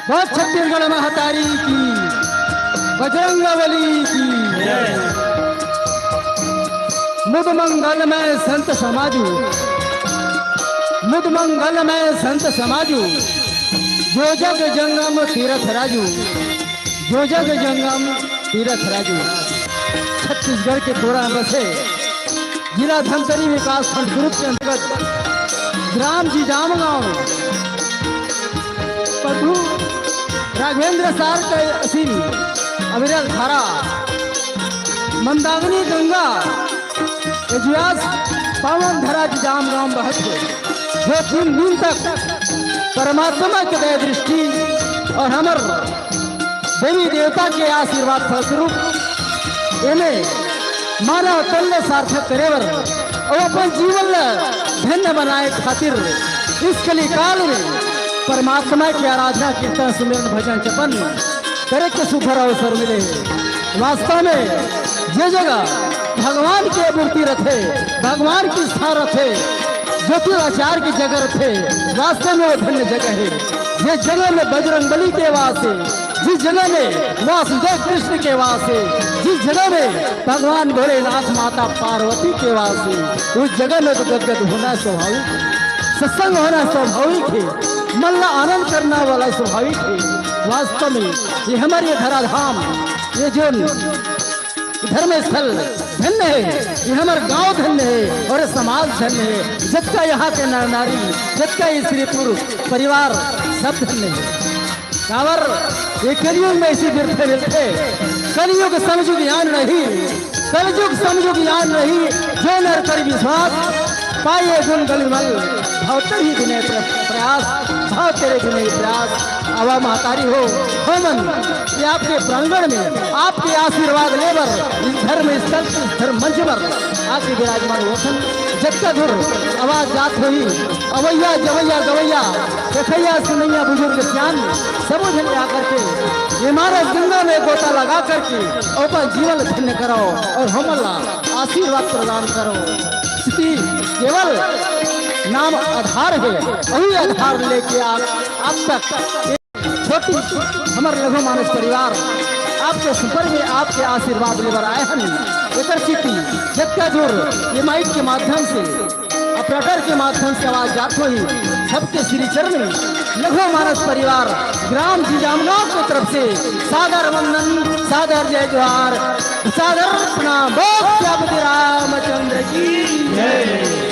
बहुत छत्तीसगढ़ महतारी की, बजरंगबली की। मुद मंगल में संत समाजू, मुद मंगल में संत समाजू, जो जग जंगम तीरथ राजू, जो जग जंगम तीरथ राजू। छत्तीसगढ़ के तोरा बसे जिला धमतरी विकास खंड ग्रुप के अंतर्गत ग्राम जीजाम गांव प्रभु राघवेंद्र सार का असीम अविरल धारा मंदाकिनी गंगा इतिहास पावन धरा जीजाम गांव बहत है, जो 3 दिन तक परमात्मा के दया दृष्टि और हमर देवी देवता के आशीर्वाद फलस्वरूप इन्हें मानव तल्य सार्थक करेवर और अपन जीवन धन्य बनाए खातिर इस कली काल में परमात्मा की आराधना कीर्तन सुमिरन भजन जपन करे के सुखर अवसर मिले। वास्तव में ये जगह भगवान की मूर्ति रखे, भगवान की स्थान रखे, ज्योतिराचार्य की जगह रखे, वास्तव में वो धन्य जगह है। ये जगह में बजरंगबली के वास है, जिस जगह में वासुदेव कृष्ण के वास है, जिस जगह में भगवान भोलेनाथ माता पार्वती के वास है, उस जगह में तो गदगद होना स्वाभाविक है, सत्संग होना स्वाभाविक है, मन का आनंद करना वाला स्वाभाविक है। वास्तव में ये हमारे धराधाम, ये जो धर्म स्थल धन्य है, ये हमारा गांव धन्य है और समाज धन्य है। जबका यहाँ के नर नारी, जबका ये स्त्री पुरुष परिवार सब धन्य है। कावर ये कलयुग में ऐसी बिरथे मिलते, कलयुग समझो ज्ञान नहीं, कलयुग समझो ज्ञान नहीं, जो नर कर विश्वास पाए गुण गलिमल भाव तेरी विनय प्रयास, भाव तेरे विनय प्रयास। आवा महतारी हो मन ये आपके प्रांगण में आपके आशीर्वाद लेवर इस धर्म स्थल धर्म मंच पर आके विराजमान होसन। जगता धुर आवाज जात हुई अवैया जवैया गवैया देखैया सुनैया बुजुर्ग सियान सब जन आकर के इमारत गंगा में गोता लगा करके और जीवन धन्य करो और हमला आशीर्वाद प्रदान करो। स्थिति केवल नाम आधार है, वही आधार लेके आप तक छोटी हमारे लघु मानस परिवार आपके सुपर में आपके आशीर्वाद लेकर आए हैं। स्थिति जगता जोर ये माइक के माध्यम से ऑपरेटर के माध्यम से आवाज जात हुई सबके श्री चरण में लघु मानस परिवार ग्राम जीजामगांव की तरफ से सादर वंदन, सादर जय जोहार, सादर प्रणाम। बोल रामचंद्र की जय।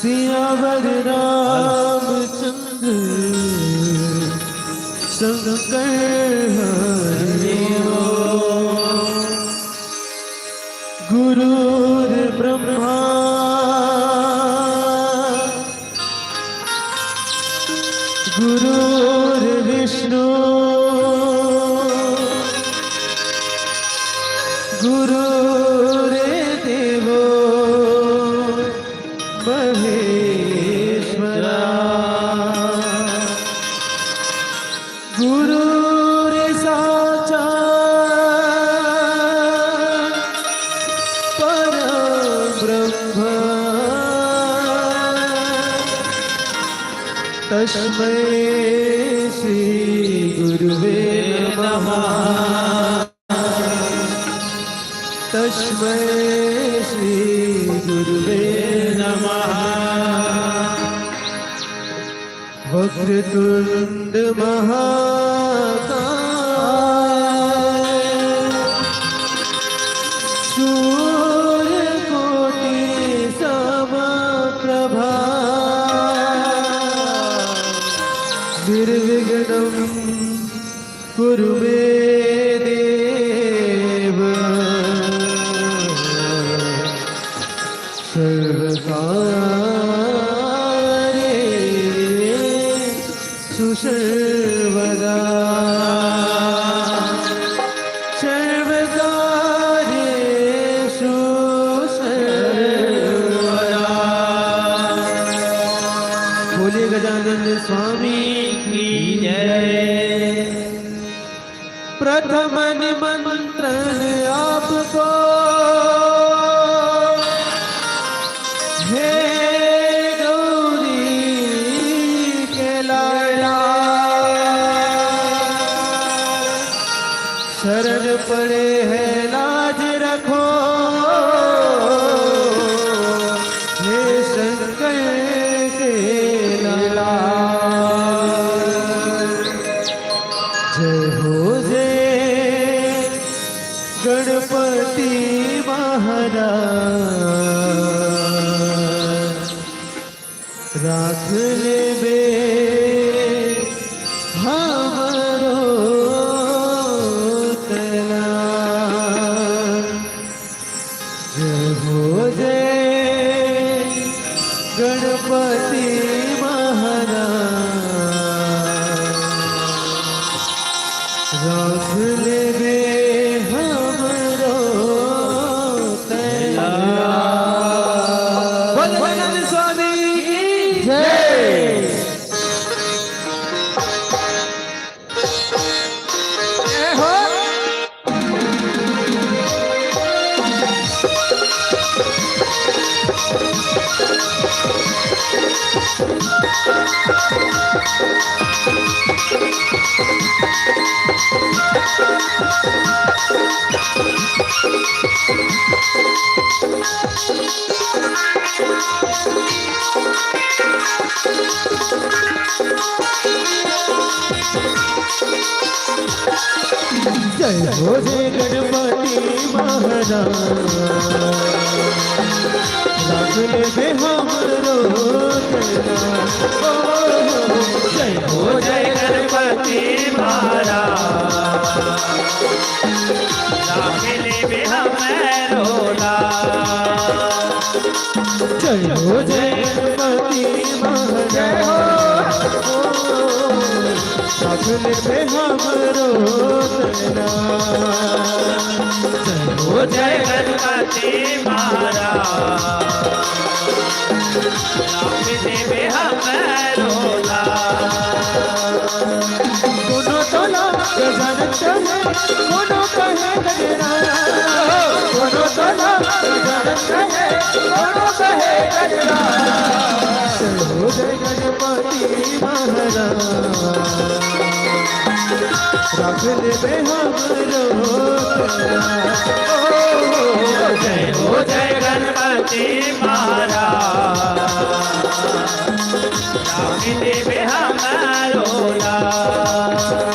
सियावर रामचंद्र शंकर हरे गुरुर् ब्रह्मा गुरुर्विष्णु गुरुर्देवो महेश्वरा गुरुर्साक्षात् परब्रह्म तस्मै श्री गुरुवे नमः तस्मै श्री गुरुवे नमः वक्रतुंड महाकाय सूर्यकोटि समप्रभा निर्विघ्नं कुरु मे देव सर्वकार्येषु सर्वदा सर्वकार्येषु सर्वदा। बोलिए गजानन स्वामी की जय। प्रथम निमंत्रण आपको हे गौरी के लाला शरण पड़े है लाज रखो हे शंकर के लाला। जय हो जय गणपति महाराज राख ले बे हमरो तला। जय हो जय गणपति महाराज राख ले बे हमरो तला। भगवान स्वामी की जय। जय हो जय हो जय गणपति महाराज रख ले हमरो तेरा जय हो जय गणपति महाराज राख ले हमरो लाज। जय हो जय गणपति महाराज रख ले हमरो तेरा जय हो जय गणपति महाराज राख ले हमरो लाज। दोनों तोला गजानन चले दोनों कहे गजरा दोनों तोला गजानन चले दोनों कहे गजरा हो जय गणपति महाराज रख ले हमरो जय हो जय गणपति महाराज राख ले हमरो लाज।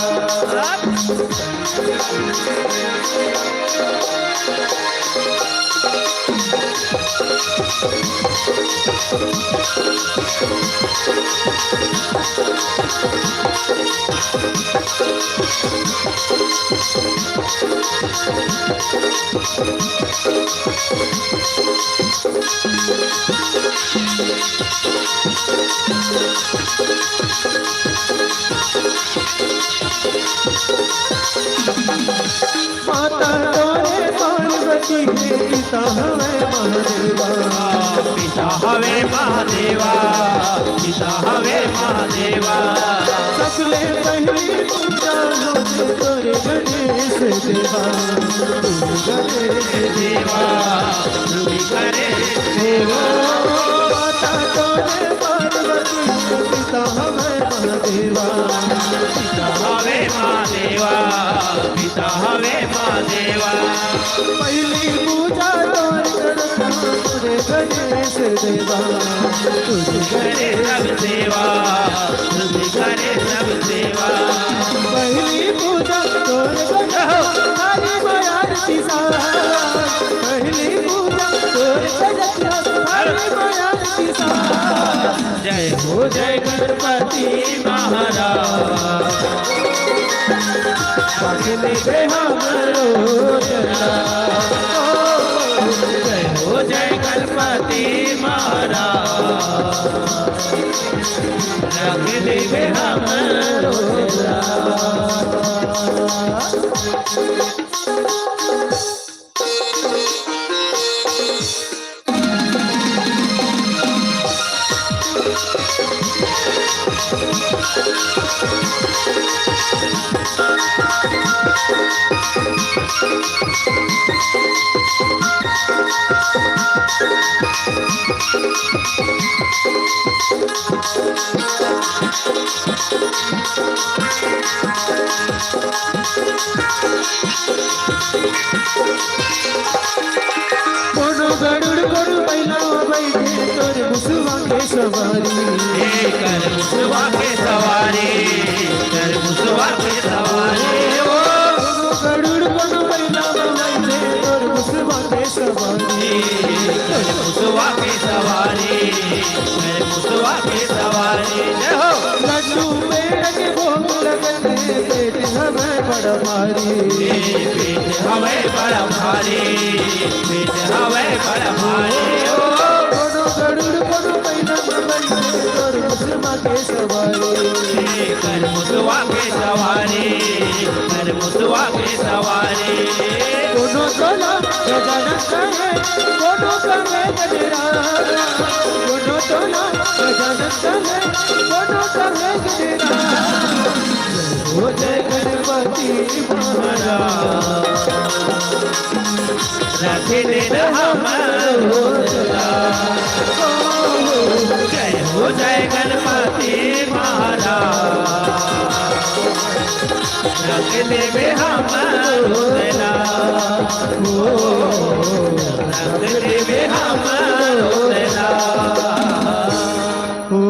माता तोरे पार्वती पिता हमें महादेवा पिता हवे महादेवा पिता हवे महादेवा सकले पहली पूजा होते तोरे गणेश देवा तू गणेश देवा तुमी करे देवा माता तोरे पार्वती पिता हमें महादेवा पिता हवे महादेवा पिता हवे महादेवा पहली पूजा तोरे गणेश देवा तुझे करे सब सेवा तुमी करे सब सेवा पहली पूजा तोरे हरि मायार किसान पहली पूजा तोरे हरि मायार किसान जय हो जय गणपति महाराज पाखले पे हमरो चला जय हो जय गणपति महाराज रख ले हमरो कोनो गरुड़ कोनो बैला बैठे तोरे मुसवा के सवारी कर मुसवा के सवारी कर मुसवा के सवारी ओ कोनो गरुड़ कोनो बैला बैठे तोरे मुसवा के सवारी कर मुसवा के सवारी कर मुसवा के सवारी जय हो लड्डू पेड़ के भोग लगते पेट हमें बड़ा भारी पेट हवे बड़ा भारी पेट हवे बड़ा भारी ओ कोनो गरुड़ कोनो बैला बैठे तोरे मुसवा के सवारी कर मुसवा के सवारी कर मुसवा के सवारी कोनो तोला गजानन कहे कोनो कहे गजरा कोनो तोला गजानन कहे कोनो कहे गजरा हो जय गणपति महाराज रख ले हमरो लाज। जय हो जय गणपति महाराज रख ले हमरो लाज। रख ले हमरो लाज। हो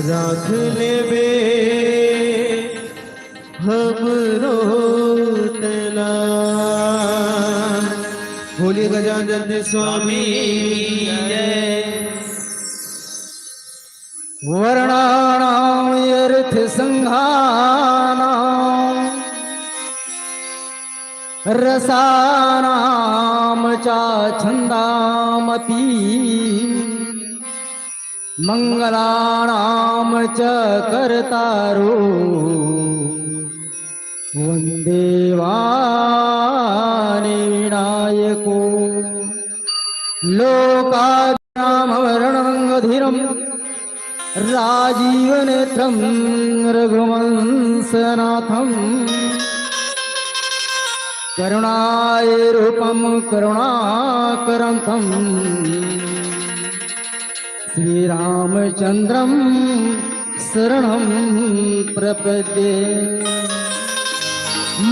राख लेबे बोलिए गजानन स्वामी जय। वर्णानां यर्थ संघानां रसानां च छन्दामपि मंगलानां च कर्तारो वन्दे वाणिनायको लोकानामरणरङ्गधीरं राजीवनेत्रं रघुवंशनाथं करुणाय रूपं करुणाकरं श्रीरामचन्द्रं शरणं प्रपद्ये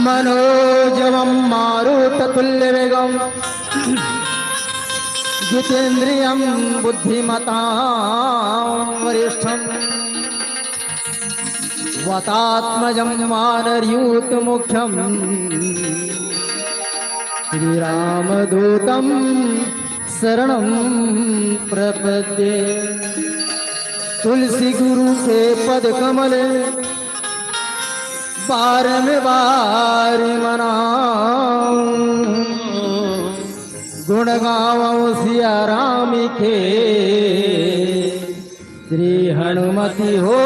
मनोजवं मारुततुल्यवेगं जितेन्द्रियं बुद्धिमतां वरिष्ठं वातात्मजं वानरयूतमुख्यं श्रीरामदूतं शरणं प्रपद्ये तुलसी गुरु के पद कमल बार मनाऊं गुण गाऊं सिया राम के श्री हनुमति हो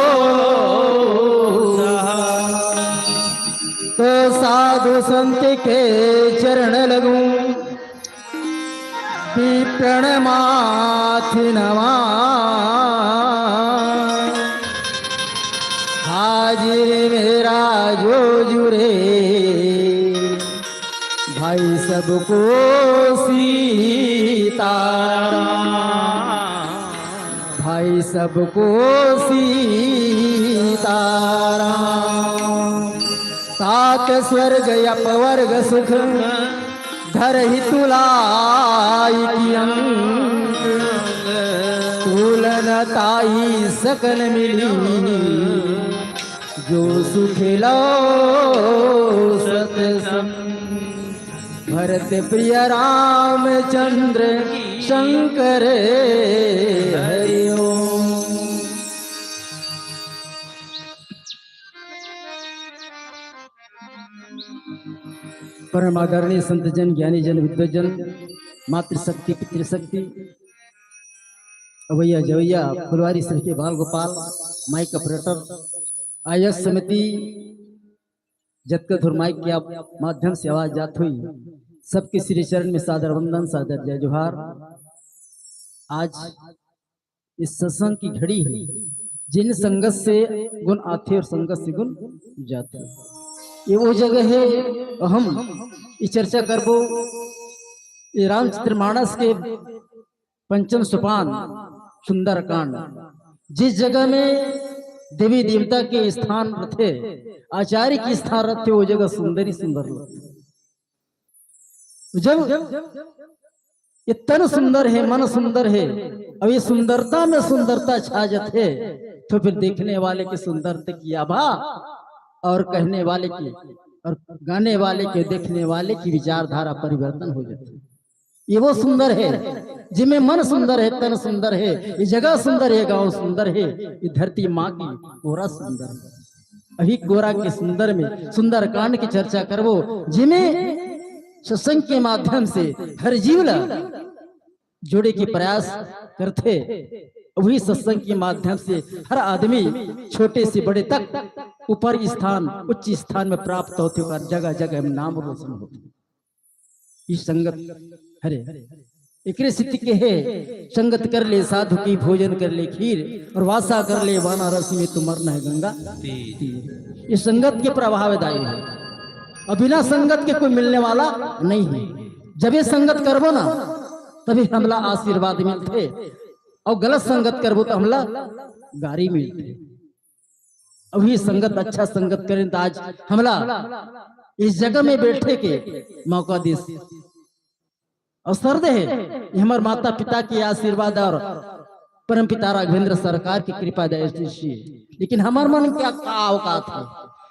तो साधु संत के चरण लगूं प्रणमाथि नमा हाजिर मेरा जो जुरे भाई सबको सीताराम भाई सबको सीताराम सात स्वर्ग अपवर्ग सुख धर ही तुलाई की अंक तुलन ताई सकल मिली जो सुखिलो सतसंग भरत प्रिय रामचंद्र शंकर हरि ओम। परम आदरणीय संत जन ज्ञानी जन विद्वजन मातृशक्ति पितृशक्ति अवैया जवैया फुलवारी संघ के बाल गोपाल माइक ऑपरेटर आयस समिति जतकधुर माइक के माध्यम से आवाज जात हुई सबके श्री चरण में सादर वंदन सादर जय जोहार। आज इस सत्संग की घड़ी है जिन संगत से गुण आते और संगत से गुण जाते ये वो जगह है। हम ये चर्चा करबो ये रामचरित्र मानस के पंचम सोपान सुंदर कांड जिस जगह में देवी देवता के स्थान रथे आचार्य की स्थान रथे वो जगह सुंदर ही सुंदर जब ये तन सुंदर है मन सुंदर है अब ये सुंदरता में सुंदरता छा जाते तो फिर देखने वाले की सुंदरता की आभा और कहने वाले की और गाने वाले के देखने वाले की विचारधारा परिवर्तन हो जाती है। ये वो सुंदर है जिसमें मन सुंदर है तन सुंदर है ये जगह सुंदर है गांव सुंदर है ये धरती माँ की कोरा सुंदर है। अभी कोरा के सुंदर में सुंदर कांड की चर्चा करवो जिन्हें सत्संग के माध्यम से हर जीवला जोड़े की प्रयास करते वही सत्संग के माध्यम से हर आदमी छोटे से बड़े तक ऊपर स्थान उच्च स्थान में प्राप्त होते और जगह जगह में नाम रोशन होते। इस संगत हरे एक स्थिति के है संगत कर ले साधु की भोजन कर ले खीर और वासा कर ले वानारस में तू मरना है गंगा तीर। ये संगत के प्रभावदायी है और बिना संगत के कोई मिलने वाला नहीं है। जब ये संगत करबो ना तभी हमला आशीर्वाद मिलते और गलत संगत करबो तो हमला गारी मिलते। अभी संगत अच्छा संगत करें तो आज हमला इस जगह में बैठे के मौका दे अवसर दे है। हमारे माता पिता के आशीर्वाद और परम पिता राघवेंद्र सरकार की कृपा दृष्टि। लेकिन हमार मन क्या औकात है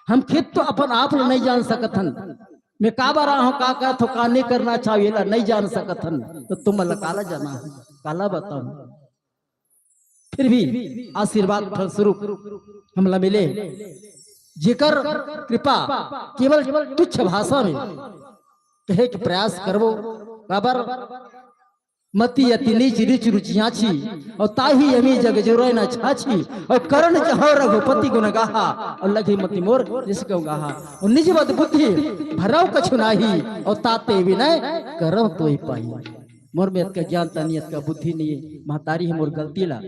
हम खुद तो अपन आप नहीं जान सकत हन मैं का बरा हूँ का तो का नहीं करना चाहिए नहीं जान सकत हन तो तुम काला जाना है काला बताओ। फिर भी आशीर्वाद फलस्वरूप हमला मिले जेकर कृपा केवल तुच्छ भाषा में कहे के प्रयास करबो काबर मति अति नीच रीच रुचियाँ छी और ताही यमी जग जोरे न छाछी और करण जहाँ रघुपति गुण गाहा और लगी मति मोर जिसको गाहा और निज बद बुद्धि भरव कछु नाही और ताते विनय करव तो ही पाई। मोर में का ज्ञान तनियत का बुद्धि नहीं महतारी है मोर गलती ला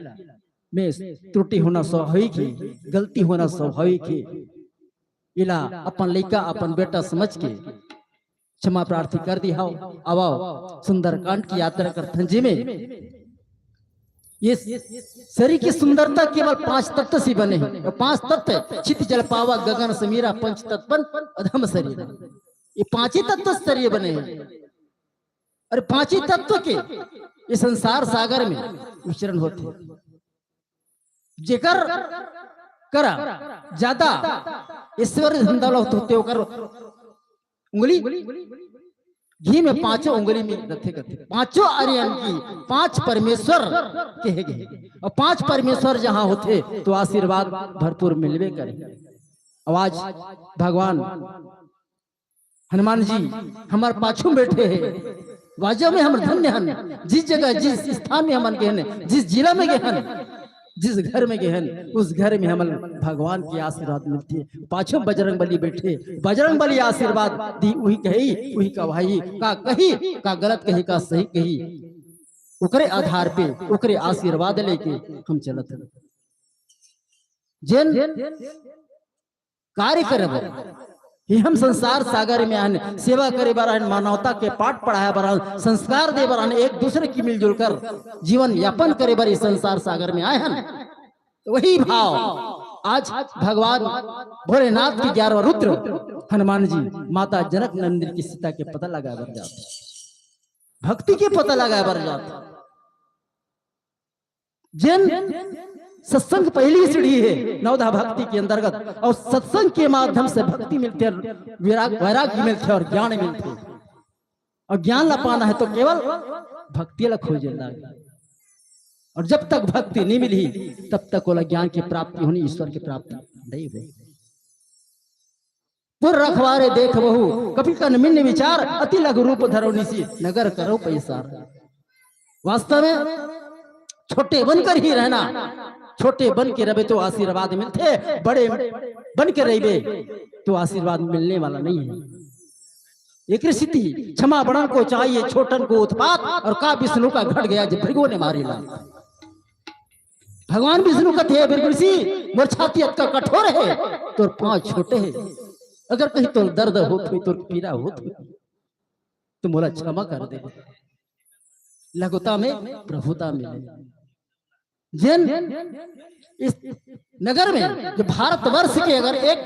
मैं त्रुटि होना स्वाभाविक है गलती होना स्वाभाविक है इला अपन लड़का अपन बेटा समझ के क्षमा प्रार्थी कर दी हाओ अब सुंदरकांड की यात्रा कर थंजे में ये शरीर की सुंदरता केवल 5 तत्व से बने हैं और 5 तत्व चित जल पावा गगन समीरा पंच तत्पन अधम शरीर ये 5 ही तत्व शरीर बने हैं और 5 ही तत्व के ये संसार सागर में विचरण होते हैं जेकर करा ज्यादा ईश्वर धंधौलत होते होकर उंगली घी में 5 उंगली में रखे करते 5 आर्यन की 5 परमेश्वर कहे गए और 5 परमेश्वर जहां होते तो आशीर्वाद भरपूर मिलवे करे। आवाज भगवान हनुमान जी हमारे पाछू बैठे हैं वाजो में हम धन्य हन जिस जगह जिस स्थान में हम गए हैं जिस जिला में गए हैं जिस घर में गए हैं उस घर में हम भगवान की आशीर्वाद मिलती है। पाछो बजरंग बली बैठे बजरंग बली आशीर्वाद दी वही कही वही का भाई का कही का गलत कही का सही कही उकरे आधार पे उकरे आशीर्वाद लेके हम चलत हैं जिन कार्य करब ही हम संसार सागर में आने सेवा करे बार मानवता के पाठ पढ़ाया बार संस्कार दे बार एक दूसरे की मिलजुल कर जीवन यापन करे बार संसार सागर में आए हैं तो वही भाव आज भगवान भोलेनाथ की 11वां रुद्र हनुमान जी माता जनक नंदिनी की सीता के पता लगा बर जाते भक्ति के पता लगा बर जाते जिन सत्संग पहली सीढ़ी है नवधा भक्ति के अंतर्गत और सत्संग के माध्यम से भक्ति मिलती है वैराग्य मिलते और ज्ञान मिलते और ज्ञान ला पाना है तो केवल भक्ति ला खोजना और जब तक भक्ति नहीं मिली तब तक वो ज्ञान की प्राप्ति होनी ईश्वर की प्राप्ति नहीं हुई। पुर रखवारे देख बहु कभी कन मिन्न विचार अति लघु रूप धरो निसी नगर करो पैसा। वास्तव में छोटे बनकर ही रहना छोटे बन के रहे तो आशीर्वाद मिलते बड़े बन के रहे तो आशीर्वाद मिलने वाला नहीं है। एक स्थिति क्षमा बड़न को चाहिए छोटन को उत्पात और का विष्णु का घट गया जब भृगु ने मारी ला भगवान विष्णु का थे बिरगुसी मोर छाती का कठोर है तो 5 छोटे हैं अगर कहीं तो दर्द हो तो पीड़ा हो तो मोला क्षमा कर दे लघुता में प्रभुता मिले। जिन इस नगर में जो भारतवर्ष के अगर एक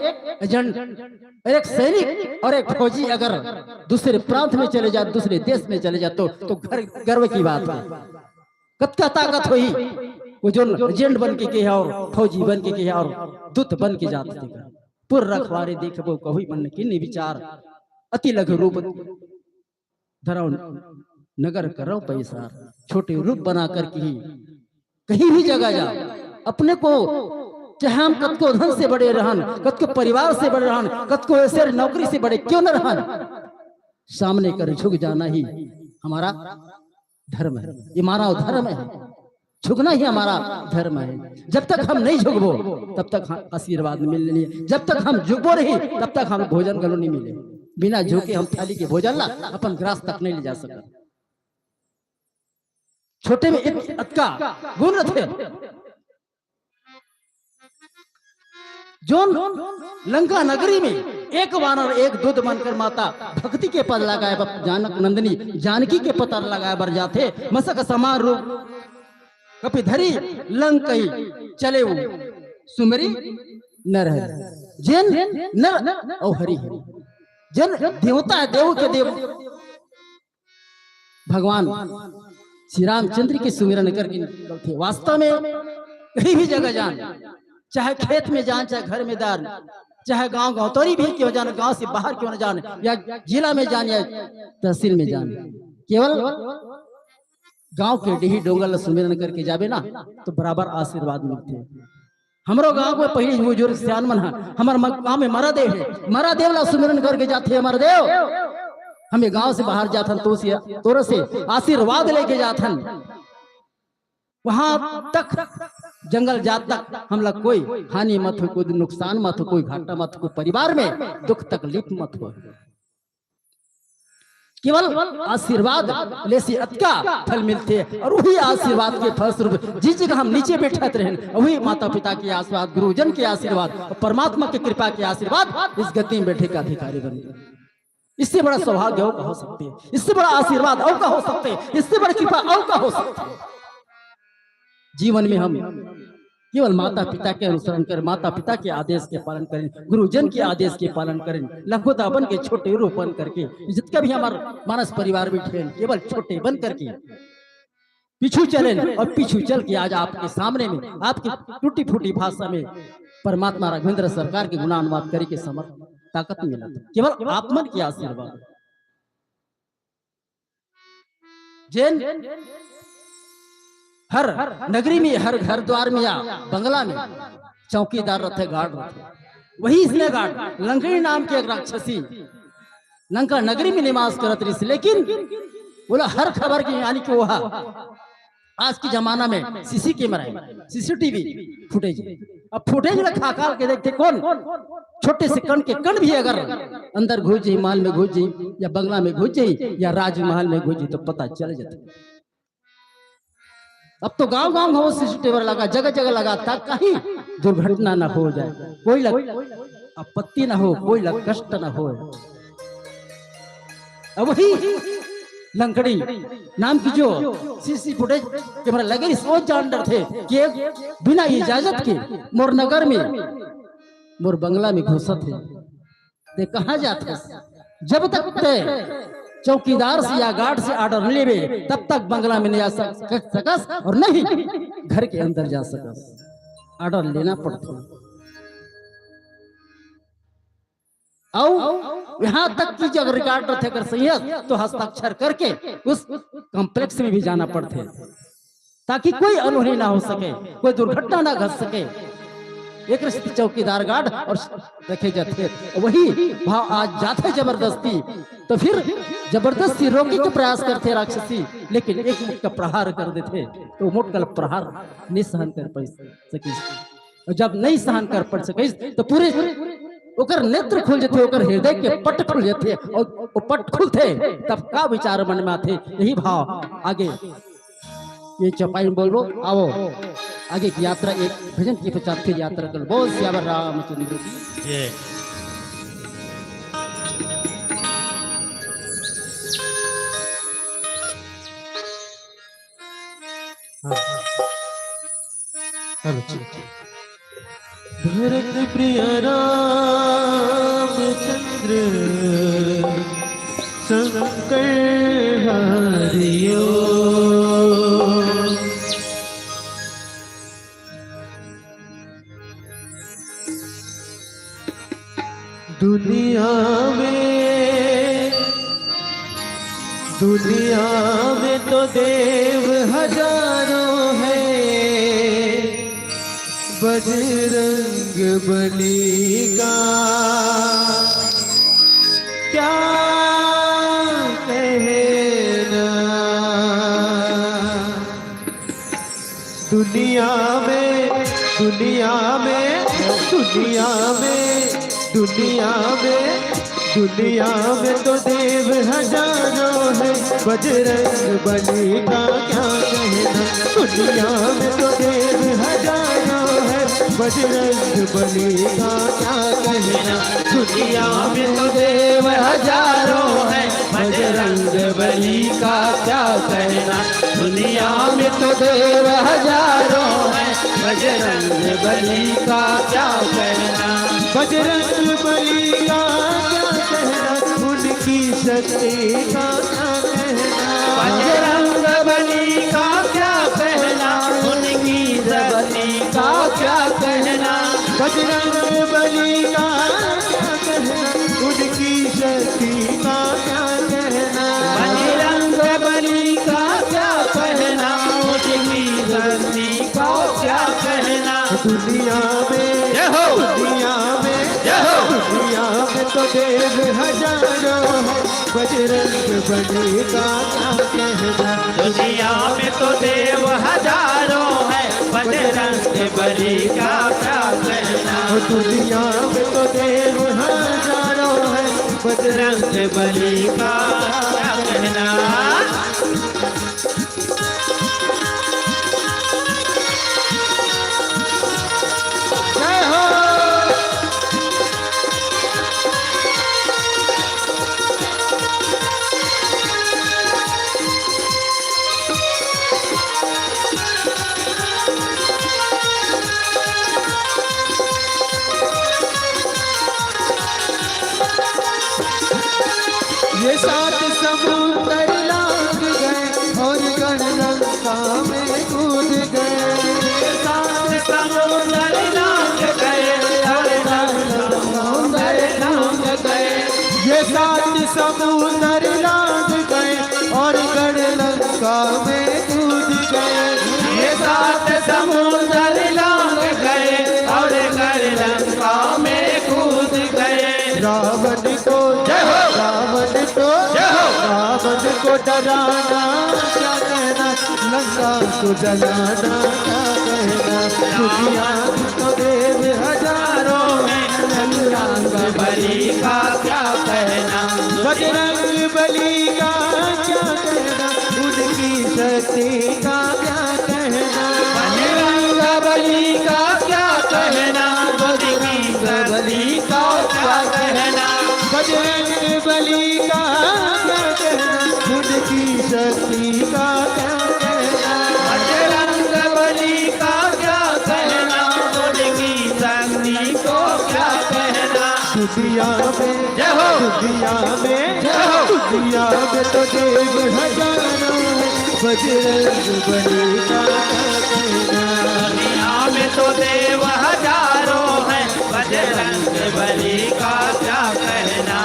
एजेंट एक सैनिक और एक फौजी अगर दूसरे प्रांत में चले जाए दूसरे देश में चले जाए तो गर्व की बात है कत्का ताकत हुई वो जो एजेंट बन के और फौजी बन के और दूत बन के जाते थे पुर रखवारे देखबो कभी मन किन्नी विचार अति लघु रूप धरो नगर करो पैसा छोटे रूप बना करके ही कहीं भी जगह जा अपने को चाहे हम कद को धन से बड़े रहन कद को परिवार से बड़े रहन कद को ऐसे नौकरी से बड़े क्यों न रहन सामने कर झुक जाना ही हमारा धर्म है। ये हमारा धर्म है झुकना ही हमारा धर्म है। जब तक हम नहीं झुकबो तब तक आशीर्वाद मिलने नहीं जब तक हम झुकबो नहीं तब तक हम भोजन गलो नहीं मिले बिना झुके हम थाली के भोजन ला अपन ग्रास तक नहीं ले जा सकते। छोटे में एक अतका गुण थे जोन लंका नगरी में एक वानर एक दूध बनकर माता भक्ति के पद लगाए जानक नंदिनी जानकी के पता लगाए बर जाते मसक समान रूप कपिधरी लंकई चले वो सुमरी नर है जन नर और हरि जन देवता है देव के देव भगवान श्री रामचंद्र की सुमिरन करके निकलते। वास्तव में कहीं भी जगह जान चाहे खेत में जान चाहे घर में दान चाहे गांव गौतौरी भी क्यों जाने, गांव से बाहर क्यों न जाने, या जिला में जाने या तहसील में जाने, केवल गांव के डीही डोंगल सुमिरन करके जावे ना तो बराबर आशीर्वाद मिलते हैं। हमारो गांव में पहले बुजुर्ग सियान मन है, हमारे गांव में मरा देव है, मरा देव ला सुमिरन करके जाते हैं। मरा देव हमें गांव से बाहर जाथन तो तोर से आशीर्वाद लेके जाथन, वहां तक जंगल जात तक हम लोग कोई हानि मत हो, कोई नुकसान मत हो, कोई घाटा मत हो, कोई परिवार में दुख तकलीफ मत हो, केवल आशीर्वाद ले से अतका फल मिलते हैं। और वही आशीर्वाद के फलस्वरूप जिस जगह हम नीचे बैठते रहे वही माता पिता के आशीर्वाद, गुरुजन के आशीर्वाद और परमात्मा की कृपा के आशीर्वाद इस गति में बैठे का अधिकारी बन गए। इससे बड़ा सौभाग्य और का हो सकते हैं, इससे बड़ा आशीर्वाद और का हो सकते हैं, इससे बड़ी कृपा और का हो सकते हैं। जीवन में हम केवल माता पिता के अनुसरण करें, माता पिता के आदेश के पालन करें, गुरुजन के आदेश के पालन करें, लघुता बन के छोटे रूप बन करके जितना भी हमारे मानस परिवार में थे केवल छोटे बन करके पीछू चले और पीछू चल के आज आपके सामने में आपकी टूटी फूटी भाषा में परमात्मा राघवेंद्र सरकार के गुणानुवाद करे के समर्थ ताकत मिला, केवल आत्मन की आशीर्वाद। जैन हर नगरी में, हर घर द्वार में या बंगला में चौकीदार रहते, गार्ड रहते, वही इसने गार्ड लंकड़ी नाम के एक राक्षसी लंका नगरी में निवास करत रही। लेकिन बोला हर खबर की यानी कि वह आज के जमाना में सीसी कैमरा है, सीसीटीवी फुटेज, अब फुटेज रखा काल के देखते कौन छोटे से कण के कण भी अगर अंदर घुस जाए, महल में घुस जाए या बंगला में घुस जाए या राजमहल में घुस जाए तो पता चल जाता। अब तो गांव गांव हो सीसीटीवी लगा, जगह जगह लगा ताकि कहीं दुर्घटना ना हो जाए, कोई आपत्ति ना हो, कोई कष्ट ना हो। अब वही लंकड़ी नाम की जो सीसी फुटेज कैमरा लगे सोच जान डर थे कि बिना इजाजत के मोर नगर में मोर बंगला में घुसा थे, कहा जाते जब तक चौकीदार से या गार्ड से ऑर्डर लेवे तब तक बंगला में नहीं आ सकस और नहीं घर के अंदर जा सकस, ऑर्डर लेना पड़ता। और यहाँ तक कि जब रिकॉर्ड रखे अगर सही है तो हस्ताक्षर करके उस कॉम्प्लेक्स में भी जाना पड़ते ताकि कोई अनहोनी ना हो सके, कोई दुर्घटना ना घट सके। एक रिश्ते चौकीदार गार्ड और रखे जाते, वही भाव आज जाते जबरदस्ती तो फिर जबरदस्ती रोकने का प्रयास करते राक्षसी, लेकिन एक मुठ का प्रहार कर देते तो मुठ का प्रहार नहीं सहन कर पा सकी, और जब नहीं सहन कर पड़ सके तो पूरे ओकर नेत्र खुल जाते, ओकर हृदय के पट खुल जाते और वो पट खुलते तब का विचार मन में आते। यही भाव आगे ये चौपाई में बोलो आओ आगे की यात्रा एक भजन की पश्चात फिर यात्रा कर बोल श्यावर रामचंद्र की। भरत प्रिय रामचंद्र शंकर हरियो, दुनिया में तो देव हजारों है, बजरंग बली का क्या कहना। दुनिया में तो देव हजारों है, बजरंग बली का क्या कहना। दुनिया में तो देव हजारों है, बजरंग बली का क्या कहना। दुनिया में तो देव हजारों है, बजरंग बली का क्या कहना। दुनिया में तो देव हजारों है, बजरंग बली का क्या कहना। बजरंग बली का क्या कहना, उनकी शक्ति का क्या कहना। बजरंग बली का क्या कहना, उनकी शक्ति का क्या कहना। बजरंग बली का बली का क्या कहना। दुनिया में तो देव हजारों है, बजरंग बली का क्या कहना। दुनिया में तो देव हजारों है, बजरंग बली का क्या कहना। जय हो। ये सात समुंदर लांग गए और गण लंका में कूद गए। सात समुंदर लांग गए और समुंदर लांग गए। ये सात समुंदर लांग गए और गण लंका में कूद गए। ये सात समुंदर लांग गए और गण लंका में कूद गए। रावण को जय हो। रावण को जय हो। रावण को डराना क्या कहना, लंका को जलाना क्या कहना। दुनिया में तो देव हजारों हैं, बजरंग बली का क्या कहना। बजरंग बली का क्या कहना, उनकी शक्ति का क्या कहना। बजरंग बली का क्या कहना। बजरंग बली का क्या कहना। बजरंग बली का क्या कहना, उनकी शक्ति का क्या कहना। बजरंग बली का क्या कहना। उनकी शक्ति को क्या कहना। दुनिया में जय हो। दुनिया में जय हो। दुनिया में तो देव हजारों है, बजरंग बली का क्या कहना। दुनिया में तो देव हजारों हैं, बजरंग बली का क्या कहना।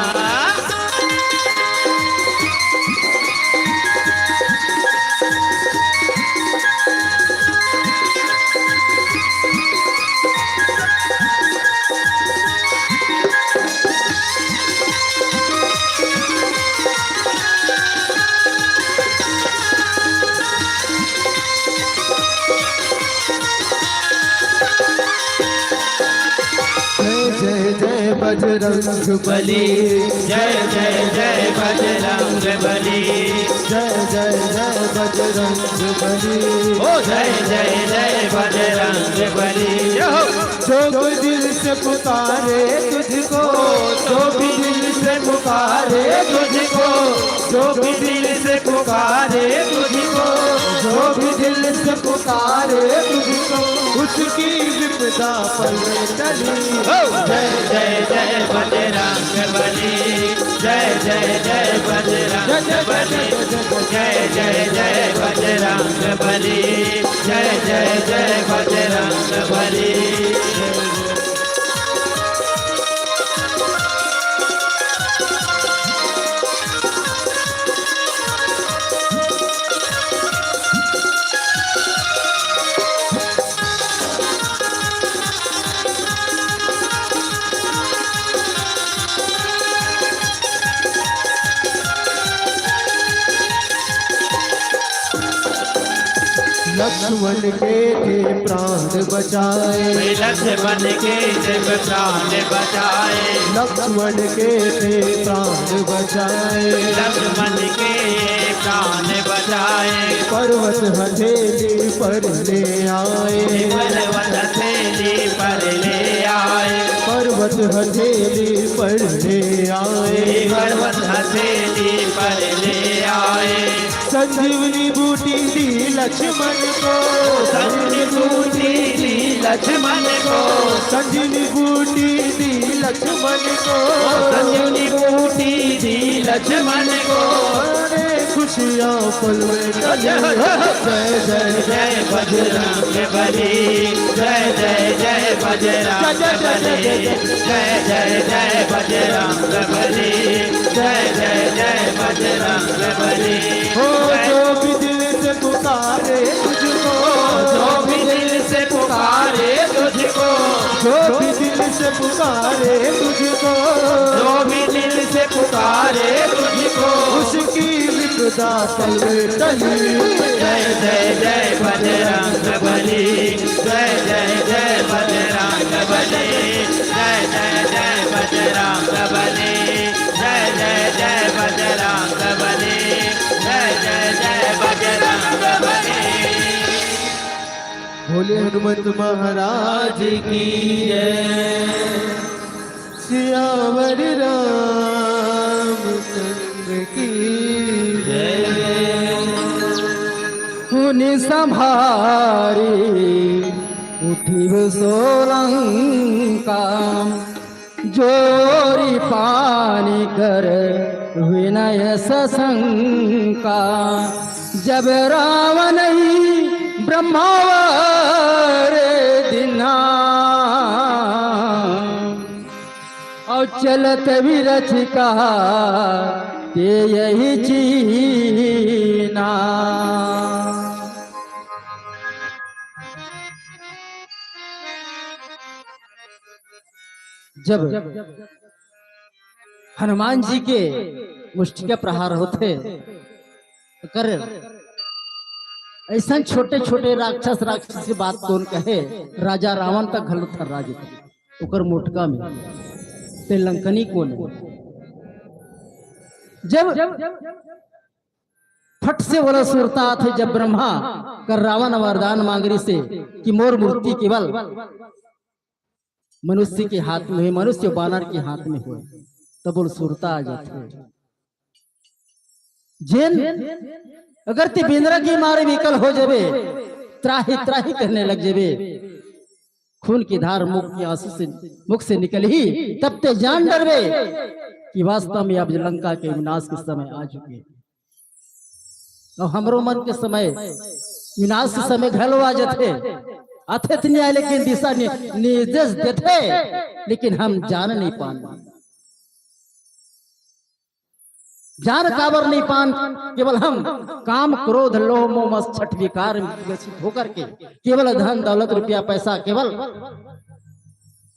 जय जय बजरंग बली जय जय जय बजरंग बली। जय जय जय बजरंग बली। ओ जय जय जय बजरंग बली। जो भी दिल से पुकारे तुझको, जो भी दिल से पुकारे तुझको, जो भी दिल से पुकारे तुझको, जो भी दिल से पुकारे तुझको, उसकी विपदा पर चली। जय जय जय बजरंग बली। जय जय जय बजरंग बली। जय जय जय बजरंग बली। जय जय जय बजरंग बली। लक्ष्मण के थे प्राण बचाए। लक्ष्मण के जब प्राण बचाए। लक्ष्मण के थे प्राण बचाए। लक्ष्मण के प्राण बचाए। पर्वत हथेली पर ले आए। पर्वत हथेली पर ले आए। पर्वत हथेली पर ले आए। पर्वत हथेली पर ले आए। संजीवनी बूटी दी लक्ष्मण को। संजीवनी बूटी दी लक्ष्मण को। संजीवनी बूटी दी लक्ष्मण को। संजीवनी बूटी दी लक्ष्मण को। अरे खुशियाँ पल में जय जय जय बजरंग बली। जय जय जय बजरंग बली। जय जय जय बजरंग बली। जय जय जय बजरंग बली। हो जो भी दिल से पुकारे तुझको, जो भी दिल से पुकारे तुझको, जो भी दिल से पुकारे तुझको, जो भी दिल से पुकारे तुझको, उसकी विपदा टल टली। जय जय जय बजरंग बली, जय जय जय बजरंग बली, जय जय जय बजरंग बली, जय जय जय बजरंग बली, जय जय जय बजरंग बली। बोले हनुमत महाराज की जय। सियावर रामचंद्र की पुनि संभारी उठिब सोलंका, जोरी पानी कर विनय सशंका। जब रावण ब्रह्मावर दिना, और चलत विरच कहा के यही चीना। जब हनुमान जी के मुष्टि के प्रहार होते कर ऐसा छोटे छोटे राक्षस की बात कौन कहे। राजा रावण तक घल था राज ओकर मोटका में ते लंकनी कौन। जब फट से बोला सुरता थे जब ब्रह्मा कर रावण वरदान मांगरी से कि मोर मूर्ति केवल मनुष्य के हाथ में है, मनुष्य बानर के हाथ में हो, तब बोल सुरता आ जाते। जैन अगर ते बिंद्रा की मारे विकल हो जावे, त्राही त्राही करने लग जावे, खून की धार मुख की आंसू से मुख से निकल ही, तब ते जान डरवे कि वास्तव में अब लंका के विनाश के समय आ चुके। और हमरो मन के समय विनाश के समय घलो आ जाते अथे न्याय, लेकिन दिशा निर्देश देते, लेकिन हम जान नहीं पान। जान काबर नहीं पान, केवल हम काम क्रोध लोभ मोह मद छठ विकार विकसित होकर के केवल धन दौलत रुपया पैसा केवल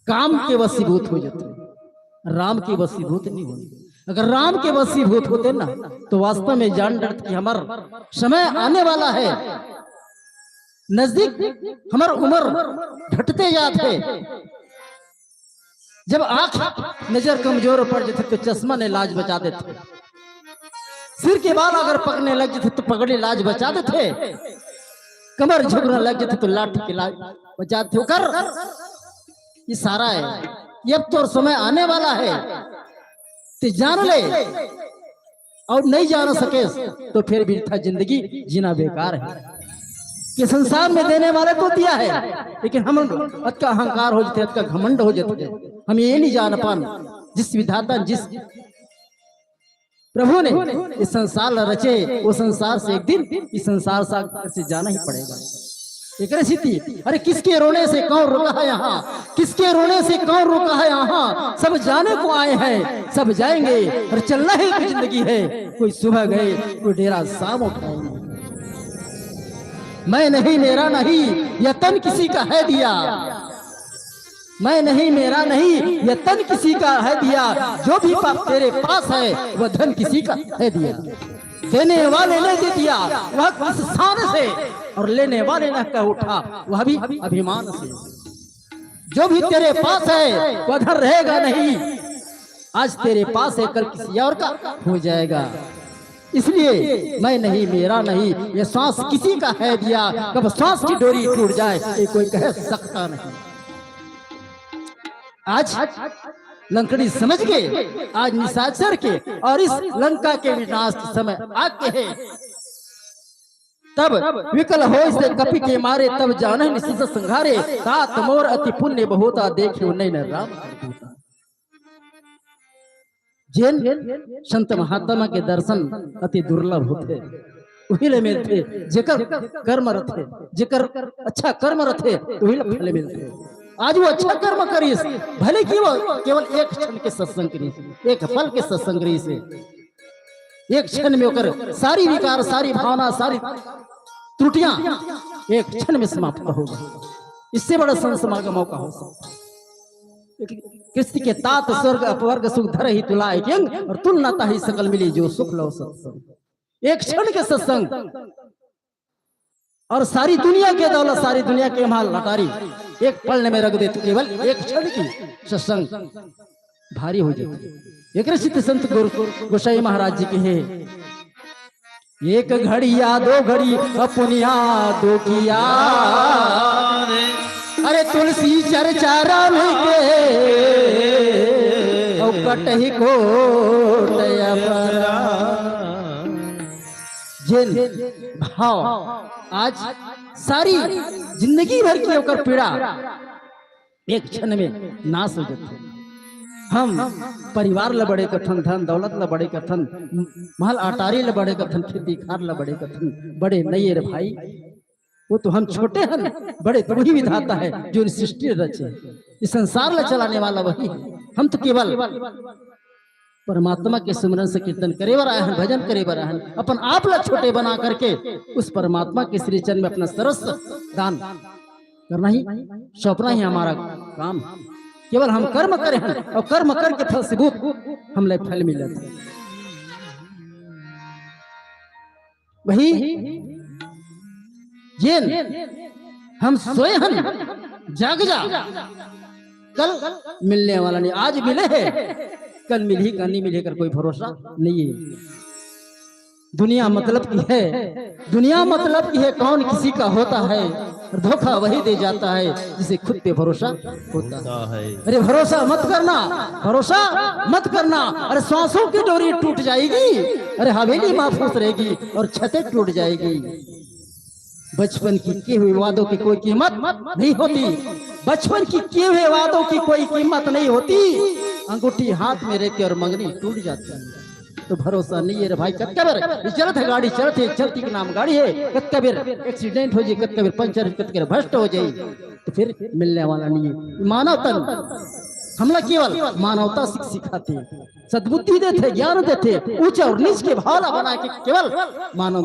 काम के वशीभूत हो जाते, राम के वशीभूत नहीं होते। अगर राम के वशीभूत होते ना तो वास्तव में जान डरते कि हमारा समय आने वाला है, नजदीक हमार उम्र घटते जाते। जब आंख नजर कमजोर पड़ जाते तो चश्मा ने लाज बचा देते, सिर के बाल अगर पकने लग जाते तो पगड़ी लाज बचा देते, कमर झुकने लग जाते तो लाठी की लाज बचाते। कर ये सारा है, ये अब तो समय आने वाला है, तो जान ले। और नहीं जान सके तो फिर भी था जिंदगी जीना बेकार है। कि संसार में देने वाले तो दिया है, लेकिन हम अत का अहंकार हो जाते, अत का घमंड हो जाते। हम ये नहीं जान पान जिस विधाता जिस प्रभु ने इस संसार रचे, वो संसार से एक दिन इस संसार से जाना ही पड़ेगा। एक स्थिति, अरे किसके रोने से कौन रुका है यहाँ, किसके रोने से कौन रुका है यहाँ, सब जाने को आए हैं, सब जाएंगे और चलना ही तो जिंदगी है। कोई सुबह गए, कोई डेरा शाम उठाएंगे। मैं नहीं मेरा नहीं यह तन किसी का है दिया, मैं नहीं मेरा नहीं यह तन किसी का है दिया, जो भी पाप तेरे पास है वह धन किसी का है दिया। देने वाले ने दे दिया वह किस शान से, और लेने वाले ने कह उठा वह भी अभिमान से। जो भी तेरे पास है वह धन रहेगा नहीं, आज तेरे पास है कल किसी और का हो जाएगा। इसलिए मैं नहीं मेरा नहीं ये श्वास किसी का है दिया, कब श्वास की डोरी टूट जाए ये कोई कह सकता नहीं। आज लंकड़ी समझ गए, आज निशाचर के और इस लंका के विनाश के समय आके है। तब विकल हो से कपि के मारे, तब जाने निश्चित संघारे, तात मोर अति पुण्य बहुता देखे नहीं न राम। जैन संत महात्मा के दर्शन अति दुर्लभ होते, वही ले मिलते जेकर कर्म रथे, जेकर अच्छा कर्म रथे वही फल मिलते। आज वो अच्छा कर्म करी भले कि वो केवल एक क्षण के सत्संग करी, एक पल के सत्संग करी से एक क्षण में होकर सारी विकार सारी भावना सारी त्रुटियां एक क्षण में समाप्त हो गई। इससे बड़ा संत समागम मौका हो सकता। किसी के तात स्वर्ग अपवर्ग सुख धर ही तुला एक यंग और तुलनाता ही सकल मिली जो सुख लो सत्संग। एक क्षण के सत्संग और सारी दुनिया के दौलत, सारी दुनिया के माल लटारी एक पल में रख देते, केवल एक क्षण की सत्संग भारी हो जाती। एक सिद्ध संत गुरु गोसाई महाराज जी के है, एक घड़ी या दो घड़ी अपनी यादों की याद, अरे तुलसी चर्चा राम के और कटही को जिन भाव आज सारी जिंदगी भर की होकर पीड़ा एक क्षण में नाश हो जाती है। हम परिवार ल बड़े कथन, धन दौलत ल बड़े कथन, महल अटारी ल बड़े कथन, खेती खार ल बड़े कथन, बड़े नहीं रे भाई, वो तो हम छोटे हैं, बड़े तो वही विधाता है जो सृष्टि रचे, इस संसार ल चलाने वाला वही है। हम तो केवल परमात्मा के सिमरन से कीर्तन करे बर आए हैं, भजन करे बर आए हैं, अपन आप ला छोटे बना करके उस परमात्मा के श्री चरण में अपना सर्वस्व दान करना ही सौंपना ही हमारा काम। केवल हम कर्म करें हैं और कर्म करके फल सबूत हमले फल मिले। वही जिन हम सोए हैं जाग जा, कल मिलने वाला नहीं, आज मिले हैं कल मिल ही नहीं मिले कर कोई भरोसा नहीं है। दुनिया मतलब की है, दुनिया मतलब की है, कौन किसी का होता है, धोखा वही दे जाता है जिसे खुद पे भरोसा होता है। अरे भरोसा मत करना, भरोसा मत करना, अरे सांसों की डोरी टूट जाएगी, अरे हवेली महफूज रहेगी और छतें टूट जाएगी। बचपन की किए हुए वादों की कोई कीमत नहीं होती, बचपन की किए हुए वादों की कोई कीमत नहीं होती। अंगूठी हाथ में रहती और मंगनी टूट जाती है, तो भरोसा नहीं है रे भाई। कत्कबर चलत है गाड़ी, चलत है, चलती के नाम गाड़ी है, कत्कबर एक्सीडेंट हो जाए, कत्कबर पंचर, कत्कबर भ्रष्ट हो जाए तो फिर मिलने वाला नहीं है। मानव तन हमला केवल मानवता सिखाते, सद्बुद्धि देते, ज्ञान देते, ऊंचे और नीच के भावना बना के केवल मानव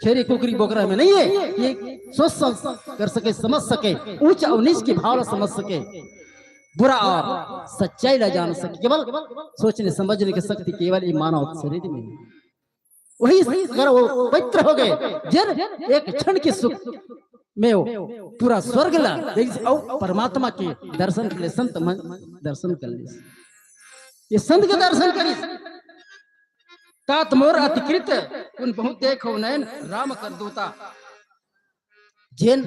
छेरी कुकरी बोकरा में नहीं है। ये सोच कर सके, समझ सके, ऊंचा और नीच की भावना समझ सके, बुरा और सच्चाई ला जान सके, केवल सोचने समझने की शक्ति केवल ये मानव शरीर में। वही अगर वो पवित्र हो गए, जब एक क्षण के सुख में वो पूरा स्वर्ग ला और परमात्मा के दर्शन के लिए संत दर्शन कर ले, ये संत के दर्शन करी तात मोर अतिकृत उन बहुत देखो नयन राम कर दूता। जैन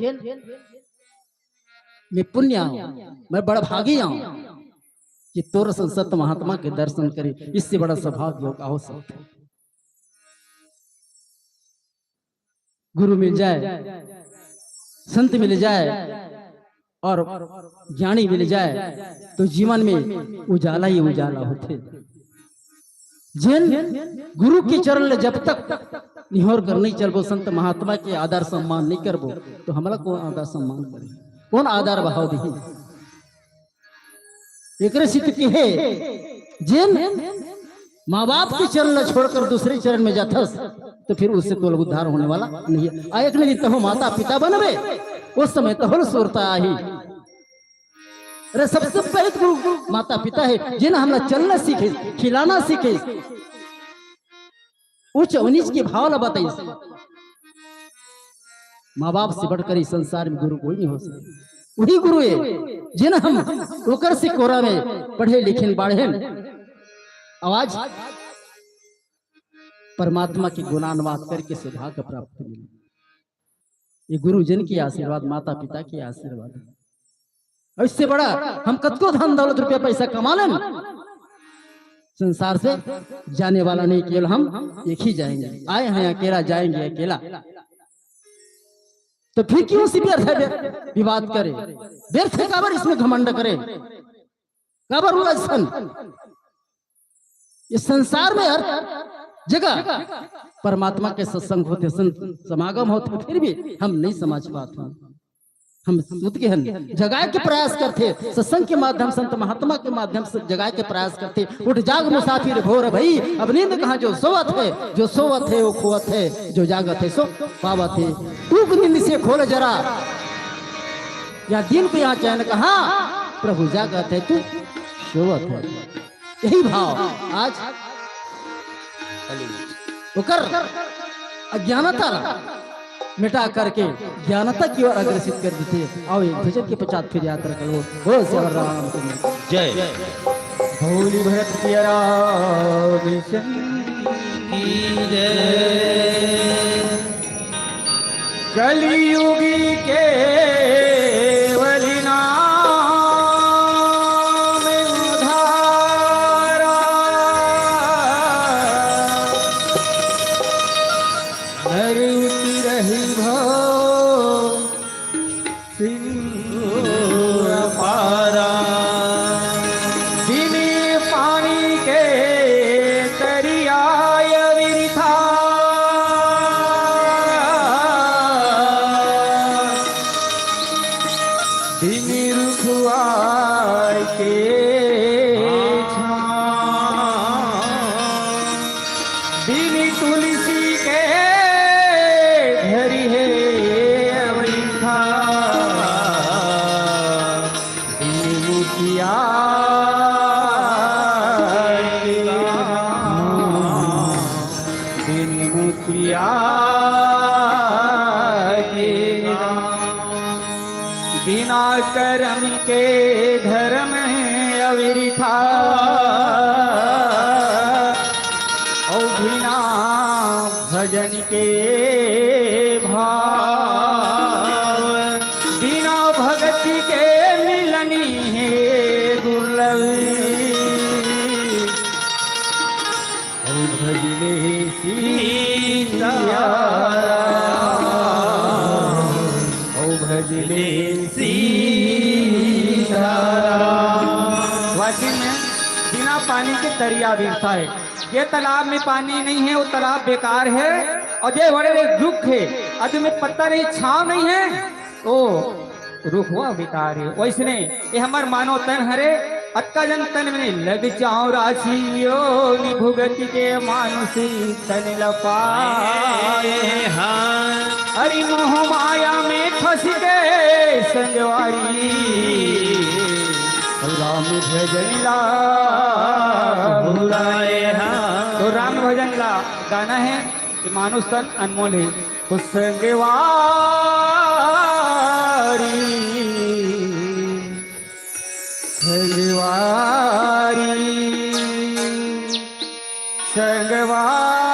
मैं पुण्य हूं, मैं बड़ा भागी हूं कि तोर संत महात्मा के दर्शन करे, इससे बड़ा सौभाग्य का हो सकता। गुरु मिल जाए, संत मिल जाए और ज्ञानी मिल जाए तो जीवन में उजाला ही उजाला होते। जिन गुरु के चरण जब तक निहोर कर नहीं चलबो, संत महात्मा के आदर सम्मान नहीं करबो तो हमारा कौन आदर सम्मान करे, कौन आदर भाव दी। एक सिद्ध की है, जिन माँ बाप के चरण छोड़कर दूसरे चरण में जाथस तो फिर उससे तो उद्धार होने वाला नहीं है। आयक नहीं तो माता पिता बनबे उस समय तो सुरता ही। अरे सबसे पहले गुरु माता पिता है, जिन्हें हमला चलना सीखे, खिलाना सीखे, उच्च उन्नीस की भाव बताइए। माँ बाप से बढ़कर इस संसार में गुरु कोई नहीं हो सकता। वही गुरु है जिन्हें हम ओकर से कोरा में पढ़े लिखे बाढ़े आवाज परमात्मा की गुणानुवाद करके सौभाग्य प्राप्त मिले। ये गुरु जन की आशीर्वाद, माता पिता की आशीर्वाद, इससे बड़ा हम कतको धन दौलत रुपया पैसा कमा लें, संसार से जाने वाला नहीं, केवल हम एक ही जाएंगे। आए हैं अकेला, जाएंगे अकेला, तो फिर क्यों सी व्यर्थ विवाद करे, व्यर्थ काबर इसमें घमंड करे, काबर उलझन। इस संसार में हर जगह परमात्मा के सत्संग होते, संत समागम होते, फिर भी हम नहीं समझ पाते। हम खुद के जगाए के प्रयास करते, सत्संग के माध्यम, संत महात्मा के माध्यम से जगाए के प्रयास करते। उठ जाग मुसाफिर भोर भई, अब नींद कहाँ जो सोवत है, जो सोवत है वो खोवत है, जो जागत है सो पावत है। टूक नींद से खोल जरा, या दिन को यहाँ चैन कहाँ प्रभु जागत है तू सोवत है। यही भाव आज होकर अज्ञानता मिटा करके ज्ञानता की ओर अग्रसित कर देते। आओ एक भजन के पश्चात फिर यात्रा करो। बोलो श्री राम जय भोली भरत पिया राम की जय। कलियुगी के बिना कर्म के धर्म है अविरिथा और बिना भजन के भाव बिना भक्ति के मिलनी है दुर्लभ और भजले सीता भजले वाकई में बिना पानी के दरिया बिरता है। ये तालाब में पानी नहीं है, वो तालाब बेकार है और ये बड़े रुख है, आज में पत्ता नहीं, छाव नहीं है, तो रुख हुआ बेकार है। वैसने ये हमार मानो तन हरे अत्का जन तन में लग जाओ राशियो भुगति के मानुषी तन लपाए हरि मोह माया में फंस गए संजवारी राम भजन ला भुलाए। तो राम भजन ला गाना है कि मानुष तन अनमोल है तो संगवारी संगवारी संगवारी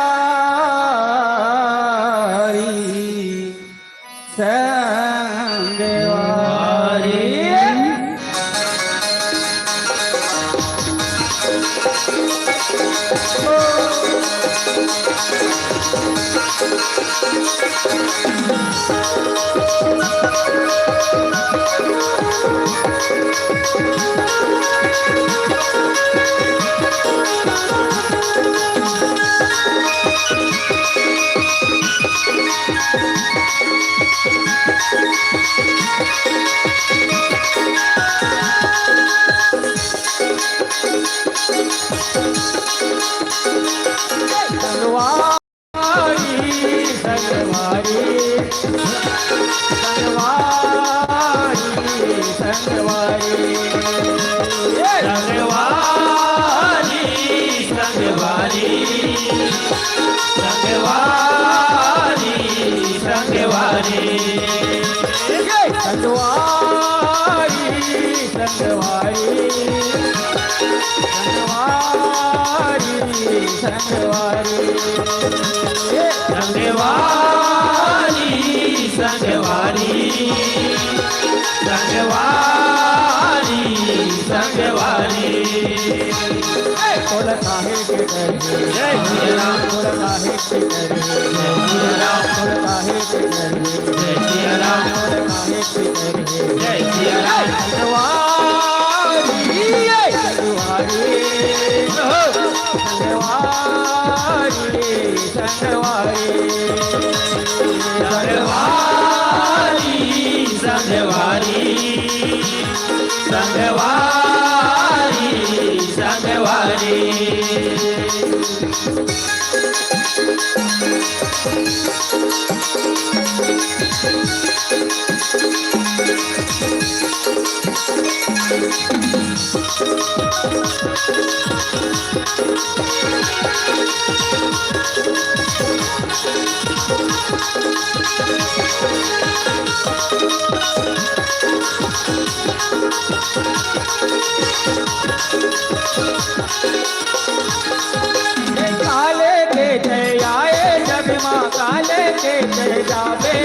जावे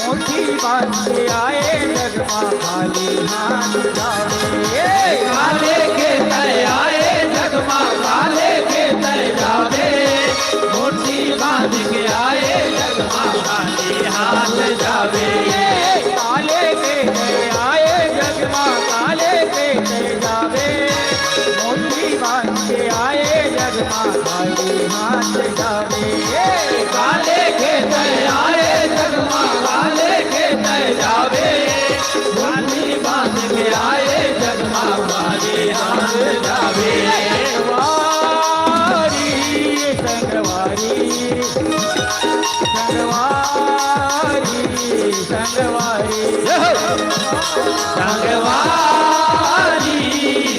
मोती बांध के आए जगमा खाली हाथ जावे काले के तय आए जगमा काले के तय जावे मोती बांध के आए जगमा खाली हाथ जावे काले के तय आए जगमा काले के तय जावे मोती बांध के आए जगमा खाली हाथ जावे काले के तय आए जगमा काले के तय जावे मोती बांध के आए जगमा खाली हाथ जावे वारी संगवारी संगवारी संगवारी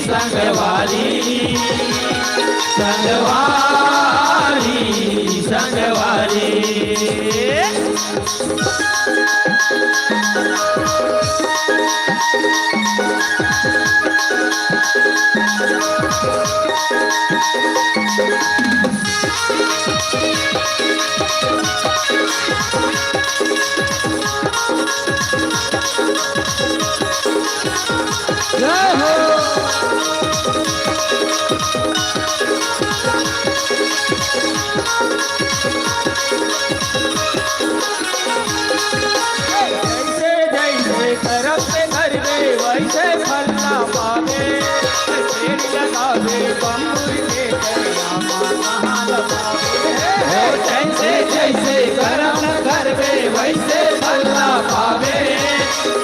संगवारी संगवारी संगवारी जय हो। जैसे जैसे करम से घर में वैसे फल ना पावे पेड़ लगावे बम्बू के दरियामा कहाँ लगावे जैसे जैसे करम घर में वैसे फल ना पावे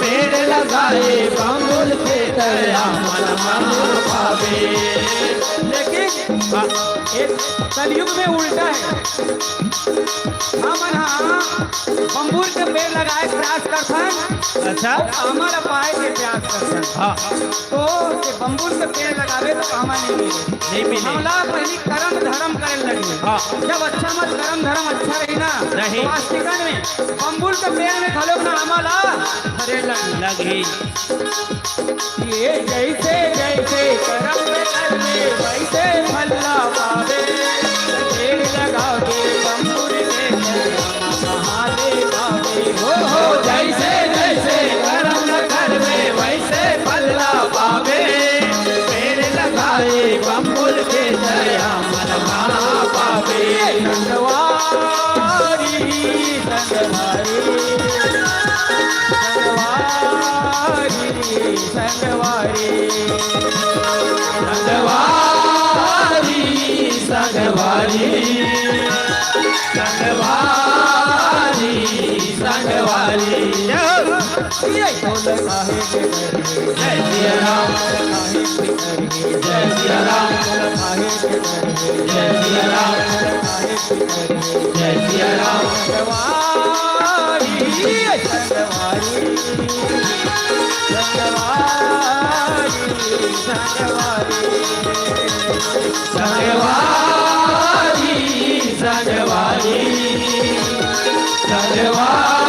पेड़ लगाए बम्बुल के दरियामा कहाँ पावे लेकिन एक कलयुग में उल्टा है हमन बम्बूल के पेड़ लगाए प्रयास करथन अच्छा हमर पाए के प्रयास करथन हाँ तो बम्बूल के पेड़ लगावे तो हमें नहीं मिले हमला पहली कर्म धर्म करे लगी हाँ जब अच्छा मत कर्म धर्म अच्छा रही ना नहीं वास्तविकन में बम्बूल के पेड़ में खलो ना हमला धरे लगी ये जैसे जैसे कर्म करवे वैसे फल ना पावे पेड़ लगावे बम्बूल के कहाँ ले पावे हो जैसे जैसे कर्म न करवे वैसे फल ना पावे पेड़ लगाए बम्बुल के दया मन कहाँ पावे संगवारी संगवारी संगवारी संगवारी संगवारी संगवारी संगवारी जय सिया राम जय सिया राम जय सिया राम जय सिया राम संगवारी संगवारी संगवारी संगवारी संगवारी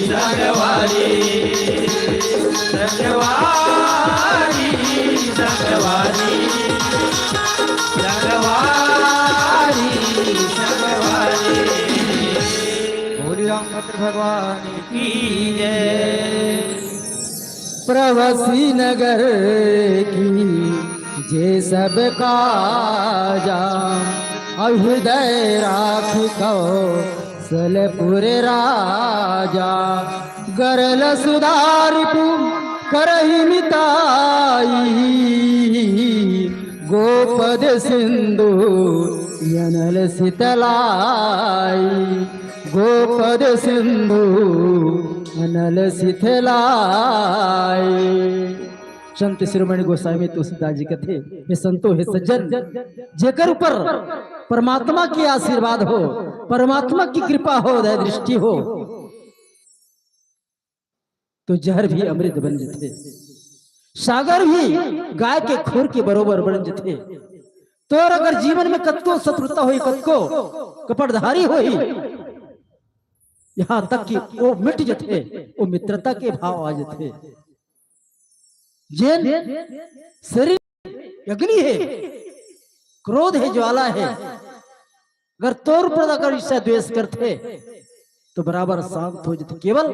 संगवारी संगवारी संगवारी संगवारी संगवारी बोली रामभद्र भगवान की जय प्रवासी नगर की जे सब काजा हृदय राख कौशलपुर राजा गरल सुधारिपु करहि मिताई गोपद सिंधु यनल शीतलाई गोपद सिंधु अनल शीतलाई। संत शिरोमणि गोस्वामी तुलसीदास जी कथे हे संतो हे सज्जन जेकर ऊपर परमात्मा की आशीर्वाद हो परमात्मा की कृपा हो दया दृष्टि हो तो जहर भी अमृत बन जथे सागर भी गाय के खुर के बरोबर बन जथे। तो अगर जीवन में कतको शत्रुता हुई कतको कपटधारी हुई यहाँ तक कि वो मिट जथे वो मित्रता के भाव आ जथे। जैन शरीर अग्नि है क्रोध है ज्वाला है अगर तोर ऊपर अगर इससे द्वेष करते तो बराबर शांत हो जाते। केवल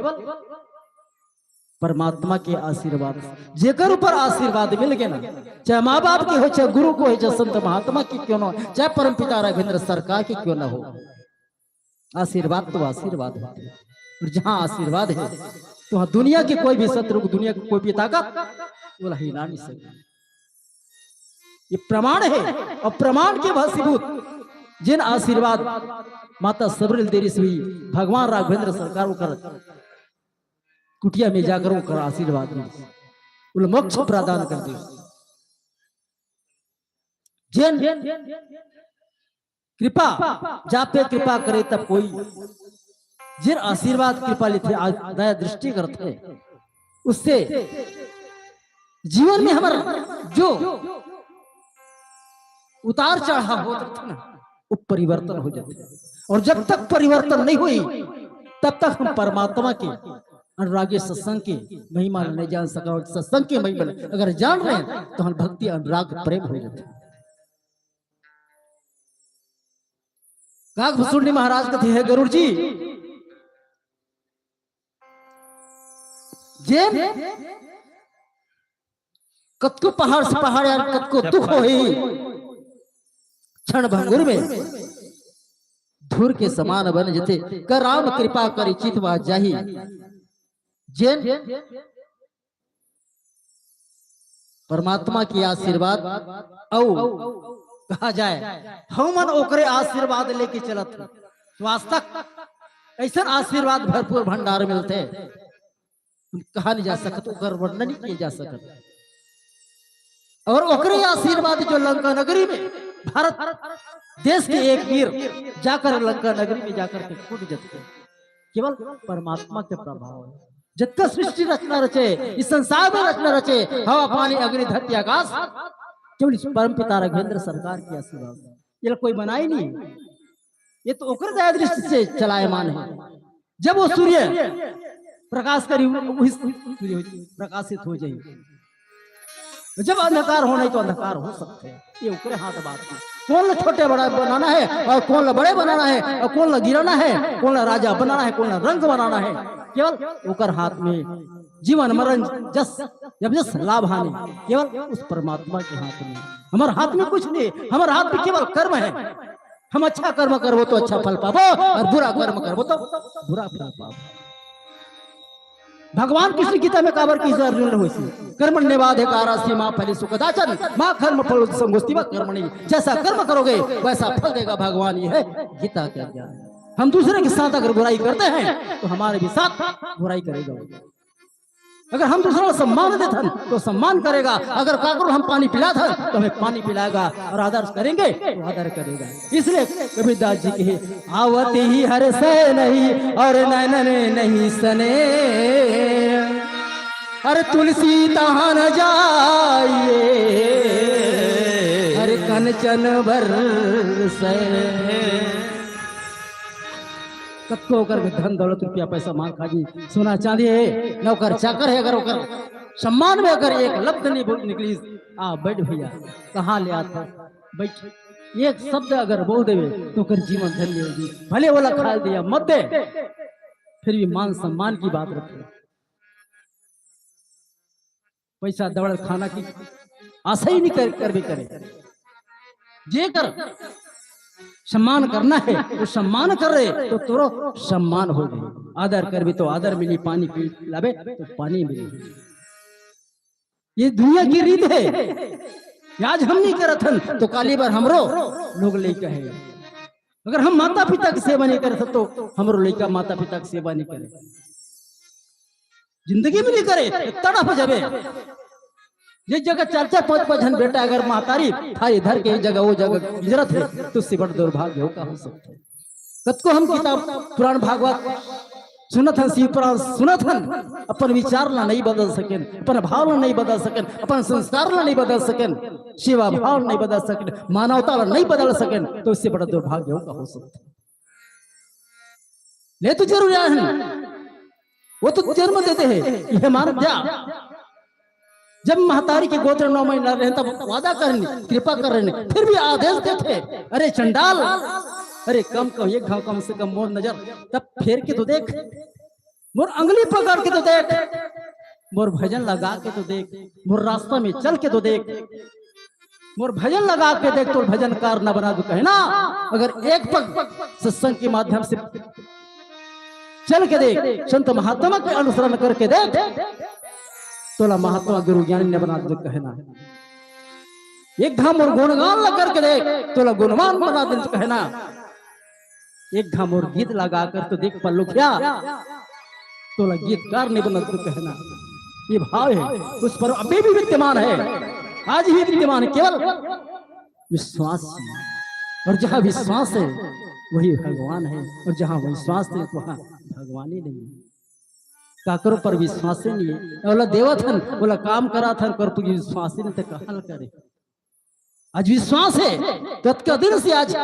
परमात्मा के आशीर्वाद, जेकर ऊपर आशीर्वाद मिल गए ना, चाहे माँ बाप के हो, चाहे गुरु को हो, चाहे संत महात्मा की क्यों ना हो, चाहे परमपिता राघवेंद्र सरकार की क्यों ना हो, आशीर्वाद तो आशीर्वाद है। और जहां आशीर्वाद है तो वहां दुनिया की कोई भी शत्रु, दुनिया की कोई भी ताकत वो हिला नहीं सकती। ये प्रमाण है। और प्रमाण के भस्मीभूत जिन आशीर्वाद माता सबरील देरी से हुई, भगवान राघवेंद्र सरकार कर कुटिया में जाकर कर आशीर्वाद में मोक्ष प्रदान कर दी। जिन कृपा जापे कृपा करे तब कोई, जिन आशीर्वाद कृपा लेते दया दृष्टि करते, उससे जीवन में हमारा जो उतार चढ़ाव होता था ना, वो परिवर्तन हो जाता। और जब तक परिवर्तन नहीं हुई तब तक हम परमात्मा के अनुरागी सत्संग की महिमा नहीं जान सका। और सत्संग की महिमा अगर जान रहे हैं तो हम भक्ति अनुराग प्रेम हो जाते। काग भसुंडी महाराज कहते हैं, गरुड़ जी जे कतको पहाड़ से पहाड़ यार कतको दुख हो ही क्षण भंगुर में धूर के समान बन जते, कर राम कृपा करी चितवा जाही। जैन परमात्मा की आशीर्वाद औ कहा जाए, हम ओकरे आशीर्वाद लेके चलत तो आज तक ऐसा आशीर्वाद भरपूर भंडार मिलते कहा नहीं जा सकत, ओकर वर्णन नहीं किया जा सकत। और ओकरे आशीर्वाद जो लंका नगरी में भारत देश के एक वीर जाकर लंका नगरी में जाकर के कूद जाते, केवल परमात्मा के प्रभाव है। जितना सृष्टि रचना रचे, इस संसार में रचना रचे, हवा पानी अग्नि धरती आकाश, केवल परमपिता राघवेंद्र सरकार की आशीर्वाद। ये कोई बना ही नहीं, ये तो ओकर दया दृष्टि से चलायमान है। जब वो सूर्य प्रकाश करी प्रकाशित हो जाए, जब अंधकार होना तो अंधकार हो सकते हैं, ये ऊपर हाथ बात है। कौन ला छोटे बड़ा बनाना है और कौन ला बड़े बनाना है, और कौन ला गिराना है, कौन ला राजा बनाना है, कौन ला रंग बनाना है, केवल ऊपर हाथ में जीवन मरण जस जब जस लाभ हानि केवल उस परमात्मा के हाथ में। हमारे हाथ में कुछ नहीं, हमारे हाथ में केवल कर्म है। हम अच्छा कर्म करबो तो अच्छा फल पाबो, और बुरा कर्म करबो तो बुरा फल पाबो। भगवान कृष्ण गीता में काबर की अर्जुन हो, कर्मण्यवाधे कारास्ति मां फली सुखदाचन मां कर्म फल संगोस्ति व कर्मणि, जैसा कर्म करोगे वैसा फल देगा भगवान। ये है गीता का ज्ञान। हम दूसरे के साथ अगर बुराई करते हैं तो हमारे भी साथ बुराई करेगा। अगर हम दूसरों को सम्मान देते तो सम्मान करेगा, अगर काकरो हम पानी पिलाते तो हमें पानी पिलाएगा, और आदर करेंगे तो आदर करेगा। इसलिए कबीरदास जी की आवती ही हर से नहीं और नैनन नहीं सने, हर तुलसी तहाँ न जाइए हर कंचन बरसे। कत्तो कर धन दौलत रुपया पैसा मांग खाजी, सोना चांदी है, नौकर चाकर है, अगर ओकर सम्मान में अगर एक लब्ध नहीं निकली, आ बैठ भैया कहाँ ले आता बैठ, एक शब्द अगर बोल देवे तो कर जीवन धन्य होगी। भले वाला खा दिया मत दे, फिर भी मान सम्मान की बात रखे। पैसा दौड़ खाना की आशा ही नहीं कर भी करे, जे कर सम्मान करना है तो सम्मान कर रहे तो तोरो सम्मान हो गए। आदर कर भी तो आदर मिली, पानी पिलावे तो पानी मिली। ये दुनिया की रीत है। आज हम नहीं करत हन तो काली बार हमरो लोग ले कहे। अगर हम माता पिता की सेवा नहीं करत तो हमरो लड़का माता पिता की सेवा नहीं करे, जिंदगी में नहीं करे तड़प जावे। ये जगह 4-4-5-5 जन बेटा अगर महतारी था इधर के जगह वो जगह गुजरत है तो उससे बड़ा दुर्भाग्य हो का हो सकता है। कत को हम किताब पुराण भागवत सुनत हन, शिव पुराण सुनत हन, अपन विचार ला नहीं बदल सकें, अपन भाव ला नहीं बदल सकें, अपन संस्कार ला नहीं बदल सकें, सेवा भाव नहीं बदल सकें, मानवता ला नहीं बदल सकें, तो इससे बड़ा दुर्भाग्य हो का हो सकता है। ले तो जरूर है, वो तो जन्म देते हैं, यह मानव जा। जब महतारी के गोत्र 9 महीना रहे तब वादा करने कृपा कर रहे, फिर भी आदेश देते, अरे चंडाल अरे कम कम एक घाव कम से कम मोर नजर तब फेर के तो देख, मोर अंगली पकड़ के तो देख, मोर भजन लगा के तो देख, मोर रास्ता में चल के तो देख, मोर भजन लगा के देख तो भजनकार न बना दो कहना। अगर एक पग सत्संग के माध्यम से चल के देख, संत महात्मा के अनुसरण करके देख, तोला महात्मा गुरु ज्ञानी ने बना दो कहना। एक धाम और गुणगान लग करके देख, तोला गुणवान बना दे कहना। एक धाम और गीत लगा कर तो देख पल्लुखिया, तोला गीतकार नहीं बना दो कहना। ये भाव है उस पर अभी भी विद्यमान है, आज भी विद्यमान है, केवल विश्वास। और जहां विश्वास है वही भगवान है, और जहां विश्वास है वहां भगवान ही नहीं है। काकरों पर विश्वास ही नहीं है। बोला देवथन बोला काम करा था कर तू विश्वास ही नहीं, तो कहां करे। आज विश्वास है तो का दिन से आज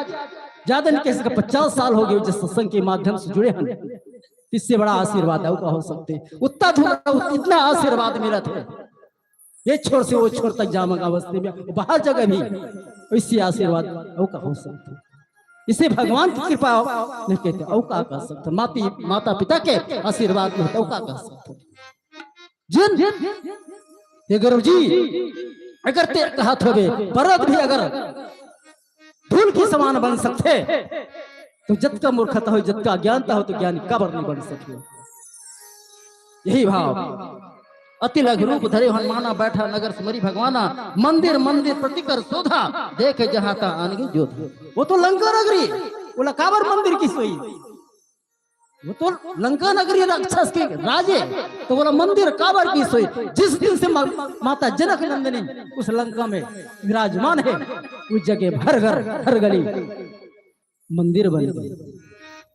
ज्यादा नहीं कह 50 साल हो गए जिस सत्संग के माध्यम से जुड़े हैं, इससे बड़ा आशीर्वाद का हो सकते। इतना आशीर्वाद मेरा था, ये छोर से वो छोर तक जामगा बस्ती में बाहर जगह भी इसी आशीर्वाद का हो सकते। इसे भगवान की कृपा नहीं कहते, औका कह सकते। माता पिता के आशीर्वाद में औका कह सकते। जिन गुरु जी अगर तेरे हाथ हो पर्वत भी अगर धूल की समान बन सकते, तो जत का मूर्खता हो, जत का अज्ञानता हो, तो ज्ञानी कबर नहीं बन सके। यही भाव अति लघु रूप धरे हनुमाना, बैठा नगर सुमरी भगवाना, मंदिर मंदिर प्रतिकर शोधा, देखे जहां था आनगे जोधा। वो तो लंका नगरी, बोला काबर मंदिर की सोई, वो तो लंका नगरी राक्षस के राजे, तो बोला मंदिर काबर की सोई। जिस दिन से माता जनक नंदिनी उस लंका में विराजमान है, उस जगह हर घर हर गली मंदिर बन गए।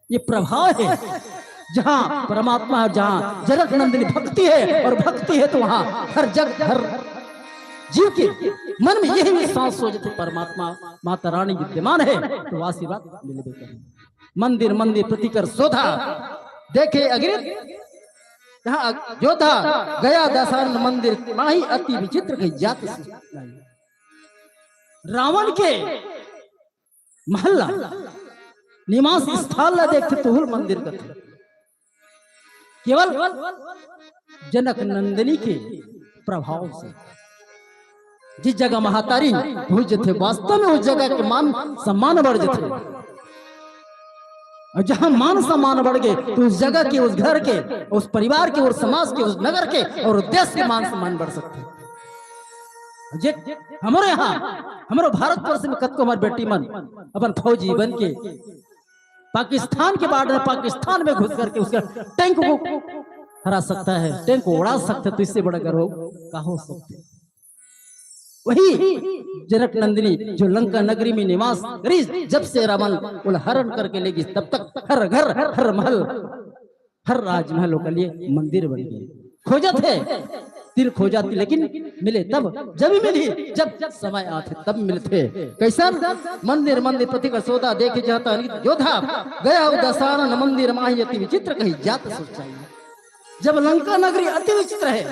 ये प्रभाव है, जहां परमात्मा है, जहां जनक नंदिनी भक्ति है, और भक्ति है तो वहां हर जग हर जीव के मन में यही विश्वास हो जाते परमात्मा माता रानी विद्यमान है, तो आशीर्वाद मिलबे करे। मंदिर मंदिर प्रतिकर शोधा, देखे अग्रित जहां जोधा, गया दशानन मंदिर माही, अति विचित्र कही जात। रावण के महल्ला निवास स्थल ला देखते तो मंदिर का था। केवल जनक नंदिनी के प्रभाव से जिस जगह महातारी भूज थे, वास्तव में उस जगह के मान सम्मान बढ़ थे। और जहां मान सम्मान बढ़ गए तो उस जगह के, उस घर के, उस परिवार के, उस समाज के, उस नगर के और देश के मान सम्मान बढ़ सकते। हमारे यहाँ हमारे भारतवर्ष में कत को हमारे बेटी मन अपन फौजी बन के पाकिस्तान के बॉर्डर पाकिस्तान में घुस करके उसका टैंक को हरा सकता है, टैंक को उड़ा सकता है, तो इससे बड़ा गर्व का हो सकता है। वही जनक नंदिनी जो लंका नगरी में निवास करी, जब से रावण बोला हरण करके लेगी, तब तक हर घर हर महल हर राजमहलों के लिए मंदिर बन गए। खोजत है तिर खोजाती, लेकिन मिले तब जब मिली जब समय आते तब मिलते। कैसा मंदिर मंदिर प्रतिकर सौदा, देखे जाता योधा, गया दशानन मंदिर माही, अति विचित्र कही जात सोचाई। जब लंका नगरी अति विचित्र है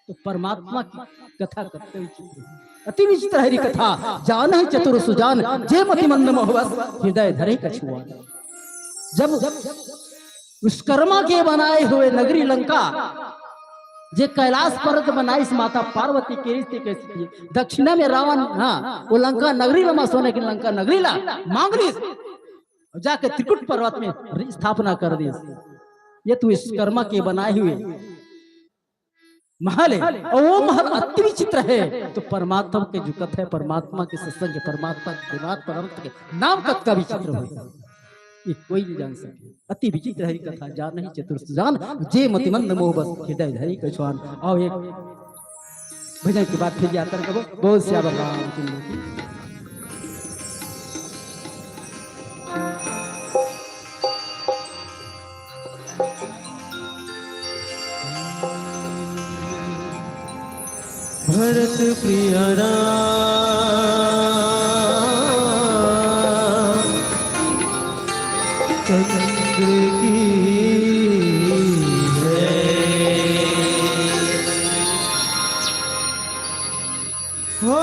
तो परमात्मा की कथा करते विचित्र, अति विचित्र हरी कथा। जान है चतुर सुजान, जे मति मंद मोहबस, हृदय धरे कछुआ। जब विश्वकर्मा के बनाए हुए नगरी लंका, जे कैलाश पर्वत बनाई इस माता पार्वती के रिश्ते कैसी थी। दक्षिणा में रावण, हाँ वो लंका नगरी ला सोने की लंका नगरी ला मांग ली, जाके त्रिकुट पर्वत में स्थापना कर दी। ये तो विश्वकर्मा के बनाए हुए महल है, और वो महल अति विचित्र है। तो परमात्मा के जो कथा है, परमात्मा के सत्संग के, परमात्मा के दिमाग परमात्मा के नाम कथ का विचित्र होगा, ये कोई नहीं जान सके। अति विचित्र हरी कथा, जान नहीं चतुर सुजान, जे मति मंद मोह बस, हृदय धरी कछुआन। और एक भजन की बात फिर याद करो, बहुत से भरत प्रिय चंद्र की हो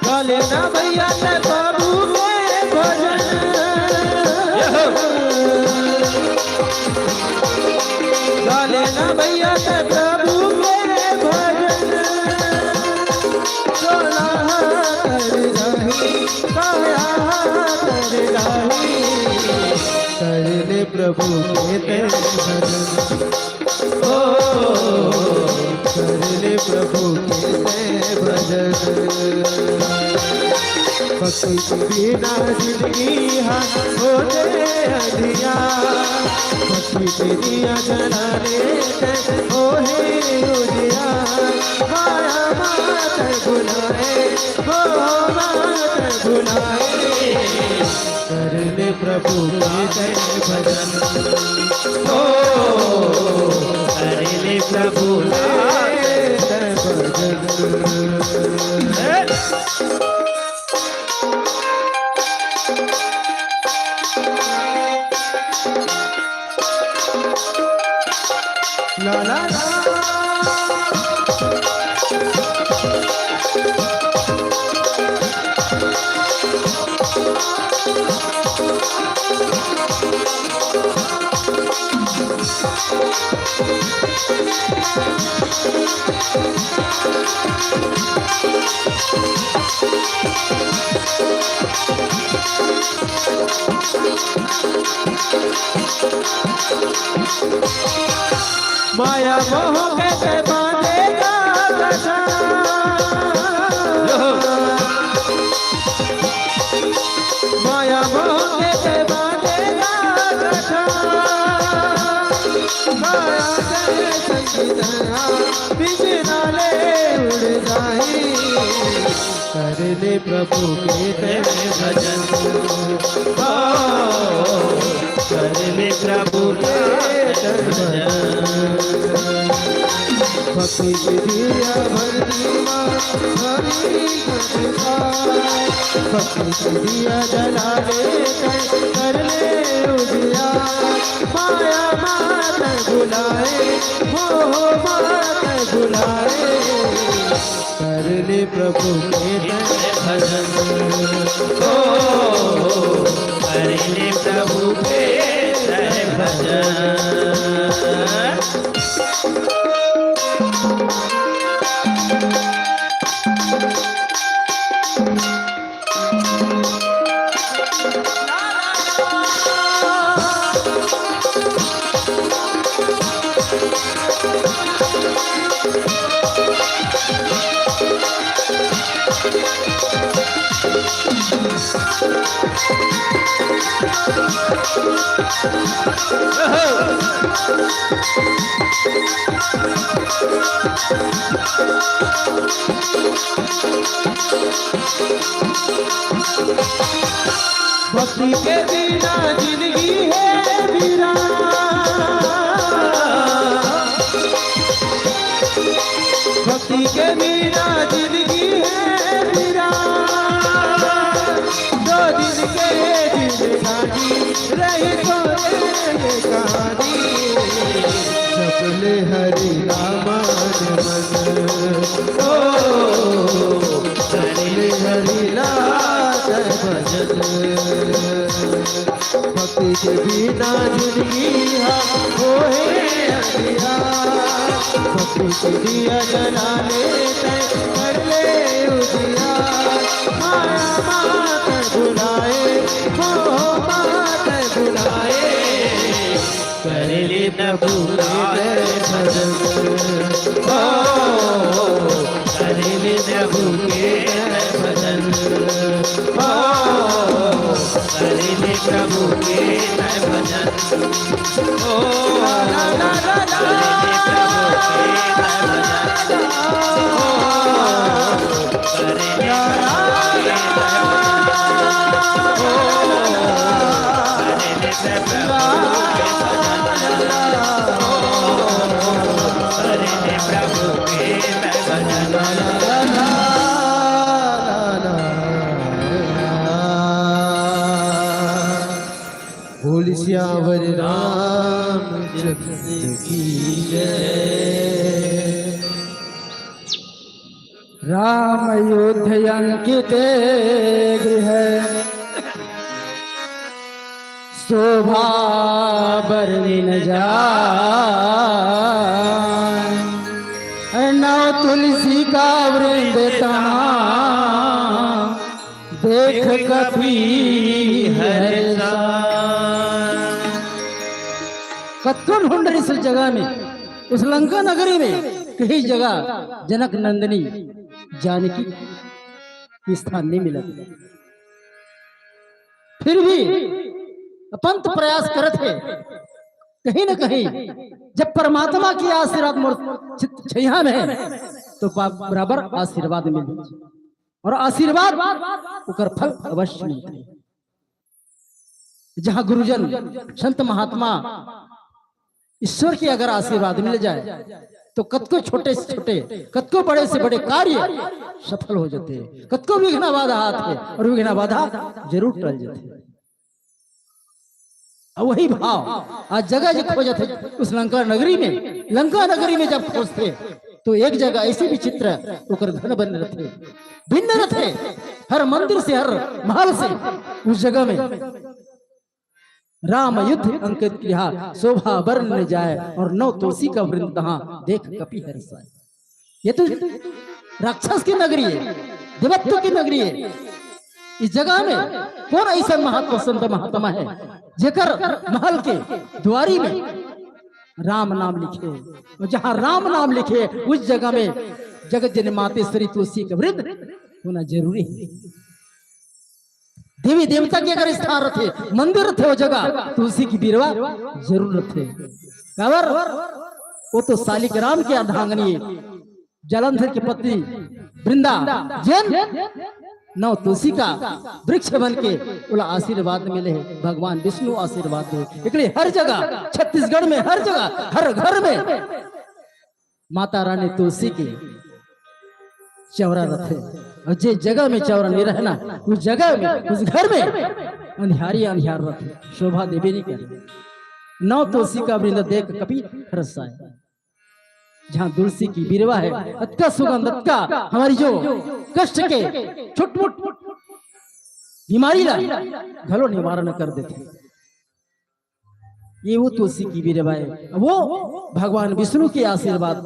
गा लेना भैया ते बाबू के भजन, गा लेना भैया ते प्रभु के भजन, सोना कर रही काया कर रही, कर ले प्रभु के ते भजन, ओ कर ले प्रभु के ते भजन। भक्ति के बिना जिंदगी हो जाए अधिया, भक्ति के दिया जलाने हो हे उजिया, माया मात बुलाए हो मात बुलाए, कर ले प्रभु के भजन, ओ कर ले प्रभु के भजन। ला ला माया मोह के बांधेगा कसा, माया मोह के बांधेगा कसा, माया के संगीतना बिजना ले उड़ जाए, कर ले प्रभु के तेरे भजन, कर ले प्रभु के भजन। भक्ति के दिया भर दीवा हरी कथा, भक्ति के दिया जला ले कर ले उजिया, माया मात बुलाए मोह मात बुलाए, कर ले प्रभु के भजन, ओ कर ले प्रभु के भजन। भक्ति के बिना जिंदगी है वीरान, भक्ति के बिना जिंदगी है वीरान, दो दिन के जिंदगी रही तो कहानी, सपने हरि नाम मन, ओ सपने हरि नाम भजन। भक्ति के बिना जिंदगी हो अंधिया, भक्ति के दिया जला ले कर ले उजिया, माया मात बुलाए हो मात बुलाए, कर ले प्रभु के भजन, ओ कर ले प्रभु के भजन, ओ कर ले प्रभु के भजन, ओ ला ला ला ला, कृष्ण प्रभु हरे प्रभु के मैं भजन बोल श्यावर रामचंद्र की जय। राम युद्ध अंकित गृह शोभा बरन जाए नौ तुलसी का वृंद तहाँ देख कभी हर्षा। कत्को ढूंढ रही इस जगह में, उस लंका नगरी में कहीं जगह जनक नंदिनी जानकी की स्थान नहीं मिला। फिर भी अपंत प्रयास करते कहीं न कहीं जब परमात्मा की आशीर्वाद छैया में है तो बराबर आशीर्वाद मिले और आशीर्वाद उकर फल अवश्य मिलते। जहां गुरुजन संत महात्मा ईश्वर की अगर आशीर्वाद मिल जाए तो कतको छोटे से छोटे कतको बड़े से बड़े कार्य सफल हो जाते हैं। कतको विघ्न बाधा हाथ है और विघ्न बाधा जरूर टल जाते हैं। और वही भाव आज जगह जगह खोजते उस लंका नगरी में। लंका नगरी में जब खोजते तो एक जगह ऐसी विचित्र होकर घन बन रहते भिन्न रहते हर मंदिर से हर महल से उस जगह में राम युद्ध अंकित किया शोभा बरन जाए और नौ तुलसी का वृंद तहाँ देख कपि हर्षाए। ये तो राक्षस की नगरी है, देवत्व की नगरी है। इस जगह में कौन ऐसा महात्मा संत महात्मा है जेकर महल के द्वारी में राम नाम लिखे और जहां राम नाम लिखे उस जगह में जगत जन मातेश्वरी तुलसी का वृंद होना जरूरी है। देवी देवता के अगर स्थान रखे मंदिर थे वो जगह तुलसी की बीरवा जरूर थे। वो तो सालिक राम की अर्धांगनी जलंधर की पत्नी वृंदा जैन नौ तुलसी का वृक्ष बन के बोला आशीर्वाद मिले भगवान विष्णु आशीर्वाद दे। इसलिए हर जगह छत्तीसगढ़ में हर जगह हर घर में माता रानी तुलसी की चौरा रखे और जिस जगह में चौरा नहीं रहना उस जगह में उस घर में अंधियारी अंधियार रखे शोभा देवी नहीं करे। नौ तुलसी का वृंद देख कपि हर्षाए। जहां तुलसी की बीरवा है अतका सुगंध अतका हमारी जो कष्ट के छुटमुट बीमारी ला घलो निवारण कर देते। ये वो तुलसी की बीरवा है, वो भगवान विष्णु के आशीर्वाद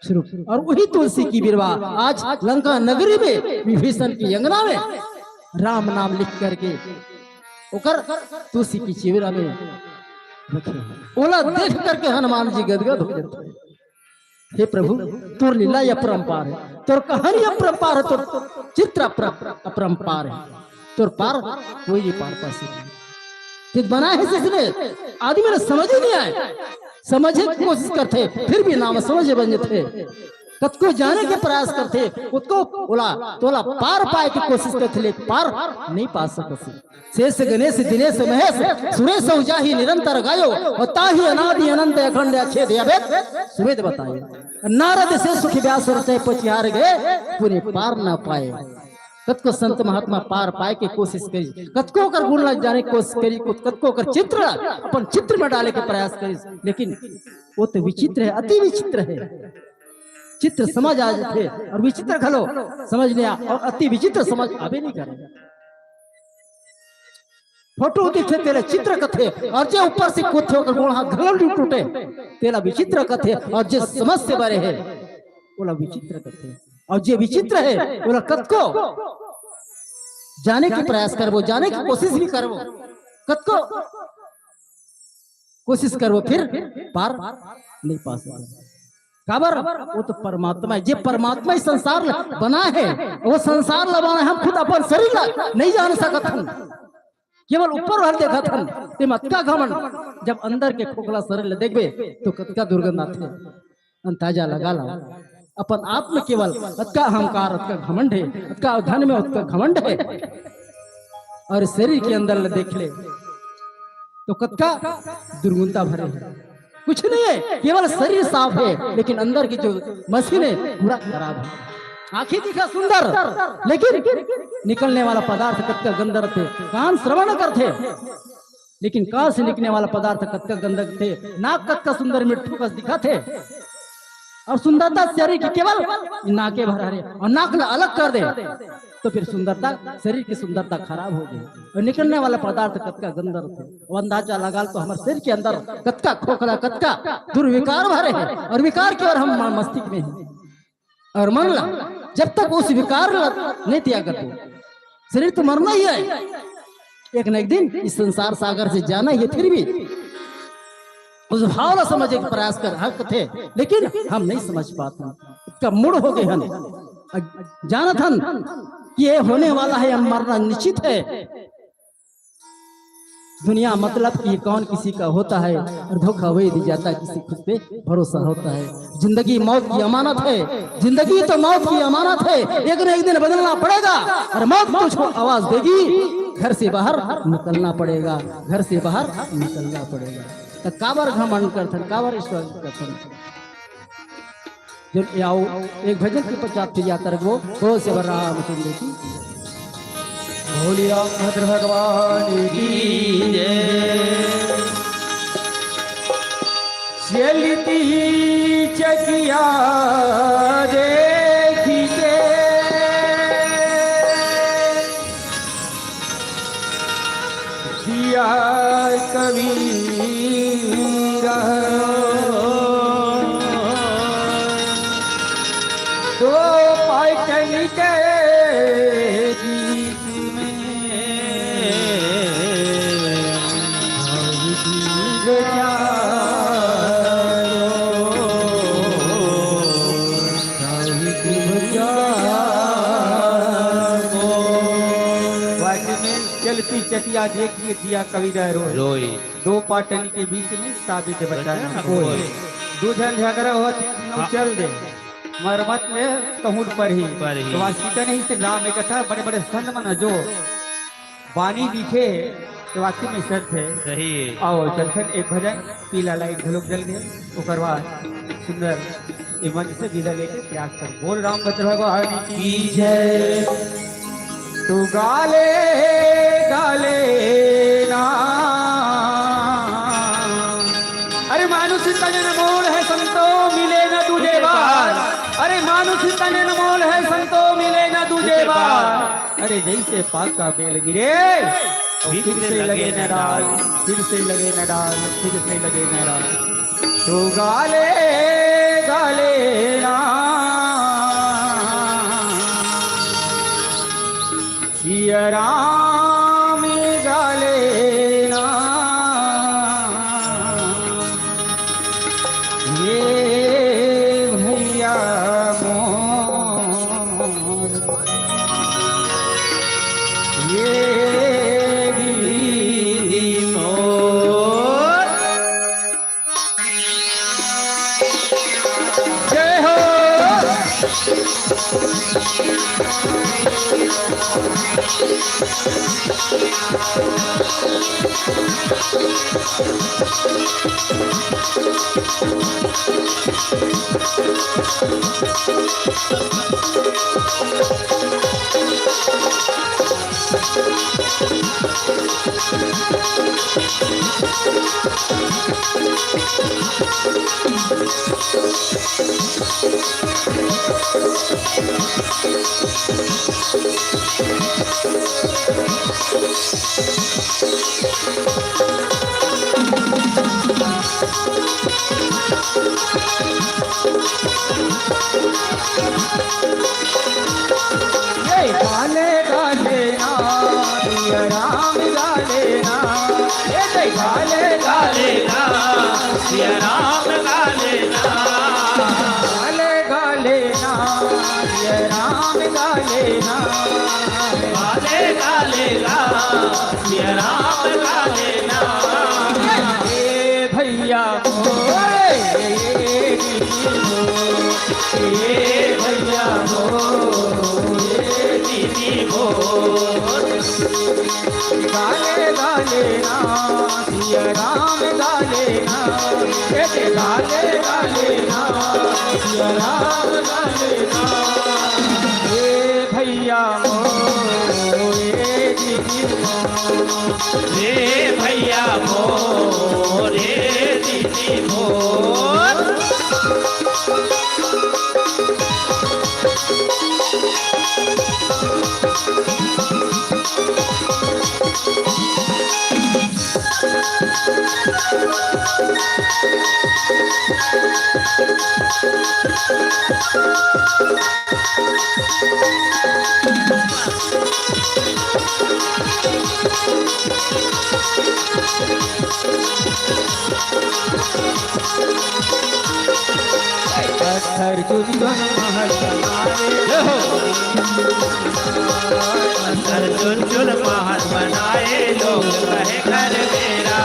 स्वरूप। और वही तुलसी की बीरवा आज लंका नगरी में विभीषण की अंगना में राम नाम लिख करके ओकर तुलसी की चिवरा में रखे। ओला देख करके हनुमान जी गदगद हो जाते हैं। हे प्रभु तोर लीला अपरंपार है, तोर कहानी अपरंपार है, तोर चित्र अपरंपार है, तोर पार कोई नहीं पार पा सकता। बना है जिसने आदमी ने समझ ही नहीं आए, समझने की कोशिश करते फिर भी नाम समझ बन जाते। कतको जाने के प्रयास करते उसको बोला तोला पार पाए की कोशिश करते लेकिन पार नहीं पा सकते। शेष गणेश दिनेश महेश सुरेश जाहि निरंतर गायो और ताहि अनादि अनंत अखंड अछेद अभेद सुवेद बताए। नारद से सुख व्यास रचे पचिहार गए पूरे पार ना पाए। कतको संत महात्मा पार पाए की कोशिश करी, कतको कर गुण लग जाने की कोशिश करी, कतको कर चित्र अपन चित्र में डाले के प्रयास करी, लेकिन वो तो विचित्र है, अति विचित्र है। चित्र समझ आ जाते और विचित्र खलो समझ नहीं आ और अति विचित्र समझ आवे नहीं करे। फोटो दिखे तेरे चित्र कथे और जो ऊपर से कुछ होकर गोड़ हाथ घलल टूटे तेरा विचित्र कथे और जो समझ से बड़े है बोला विचित्र कथे और जो विचित्र है बोला कतको जाने की प्रयास करबो, जाने की कोशिश भी करबो, कतको कोशिश करबो फिर पार नहीं पा सकते। काबर वो तो परमात्मा है, जे परमात्मा ही संसार बना है वो संसार लगाना हम खुद अपन शरीर नहीं जान सकत हन, केवल ऊपर हर देखा था ते मत्का घमंड। जब अंदर के खोखला शरीर देखबे तो कतका दुर्गंध आते अंताजा लगा ला अपन आप में केवल अतका अहंकार अतका घमंड है, अतका धन में अतका घमंड है। और शरीर के अंदर देख ले तो कत्का दुर्गुणता भरे है, कुछ नहीं है, केवल शरीर साफ है लेकिन अंदर की जो मशीन है पूरा खराब है। आंखें दिखा सुंदर लेकिन निकलने वाला पदार्थ कत्का गंदर थे। कान श्रवण करते लेकिन कान से निकलने वाला पदार्थ कत्का गंधक थे। नाक कत्का सुंदर मिट्टू का दिखा थे और सुंदरता शरीर की केवल नाके भरा रहे और नाक अलग कर दे तो फिर सुंदरता शरीर की सुंदरता खराब हो गई और निकलने वाला पदार्थ कत्का गंदर थे। वो अंदाजा लगा तो हमारे शरीर के अंदर कत्का खोखला कत्का दुर्विकार भरे हैं और विकार की ओर हम मस्तिष्क में हैं। और मन ला जब तक उस विकार नहीं त्याग करते शरीर तो मरना ही है, एक न एक दिन इस संसार सागर से जाना ही है। फिर भी उस भाव समझने का प्रयास कर हक थे लेकिन हम नहीं समझ पाते, इसका मूड हो गए हम जाना था कि ये होने वाला है, हम मरना निश्चित है। दुनिया मतलब कि कौन किसी का होता है और धोखा वही दी जाता है किसी खुद पे भरोसा होता है। जिंदगी मौत की अमानत है, जिंदगी तो मौत की अमानत है, एक न एक दिन बदलना पड़ेगा और मौत तुझको आवाज देगी, घर से बाहर निकलना पड़ेगा, घर से बाहर निकलना पड़ेगा। तो काबर घमंड करथन, काबर ईश्वर करथन। जब आओ एक भजन के पश्चात फिर यात्रा रखो हो से राम चंद्र की भोलिया भद्र भगवान की जय। चलती चकिया देखी के दिया कबीरा दो पाटन के चलती चटिया देखिए दिया कबीरा रोए, दो पाटन के बीच में साबित बचाना कोई। दूधन झगड़ा हो चल दे मरमत में कहूँ पर ही तो वास्तविकता नहीं से राम एक था बड़े बड़े संत मन जो वाणी दिखे तो वास्तव में सत्य है सही। आओ चलकर एक भजन पीला लाइट घलोक जल गए ओकर बाद सुंदर ये मन से विदा लेके प्रयास कर बोल राम भद्र भगवान की जय। तू गाले गाले ना अरे मानुष तन मोल है संतो मिले न तुझे बार, अरे मानुष तन मोल है संतो मिले न तुझे बार। अरे जैसे पाक का बेल गिरे फिर से लगे न डाल, फिर से लगे न डाल, फिर से लगे न डाल। तू गाले गाले ना सिया राम गाले ना ये भैया मोर ये गिरी मोर जय हो। गाले गाले ना सिया राम गाले ना, गाले गाले ना सिया राम गाले ना, गाले गाले ना सिया राम गाले ना, गाले गाले ना सिया राम गाले ना। भैया मोरे भैया मोर दीदी मोर गाले गाले ना सिया राम गाले ना गाले गाले ना सिया राम गाले ना हे भैया मोर दीदी मोर हे भैया मोर दीदी मोर पत्थर चुन महल बनाए पत्थर चुन चुन महल बनाए लोग कहे घर मेरा।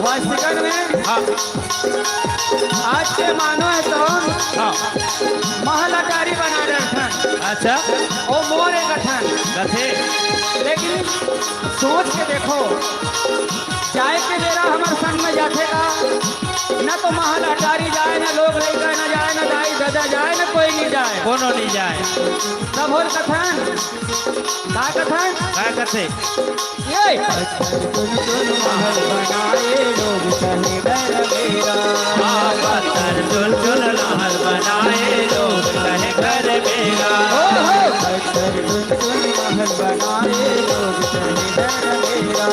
वास्तविक में हाँ आज के मानो है तो हाँ महल अटारी बना रहे अच्छा और मोर एक गठन कथे लेकिन सोच के देखो जाए के बेरा हमारे संग में जाते का न तो महल अटारी जाए न लोग लड़का न जाए न दाई दादा जाए न कोई नहीं जाए कोनो नहीं जाए सब होल कथन का कथन क्या कथे ये महल बनाए लोग कहे घर मेरा हाँ पत्थर चुन चुन महल बनाए लोग कहे घर मेरा। पत्थर महल बनाए लोग कहे घर मेरा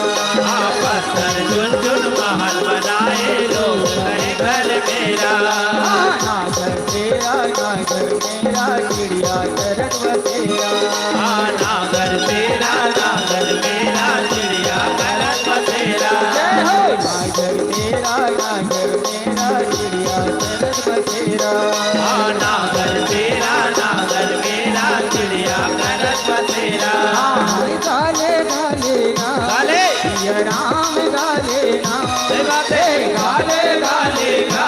हाँ पत्थर चुन चुन महल बनाए लोग कहे घर मेरा। ना घर तेरा ना घर मेरा चिड़िया चरक बसेरा हाँ नागर तेरा नागर मेरा चिड़िया करत बसेरा। ना घर तेरा ना घर मेरा चिड़िया चरक बसेरा हाँ नागर तेरा नागर मेरा चिड़िया करत बसेरा। गाले गाले ना गाले सिया राम गाले ना सही बात है गाले गाले गा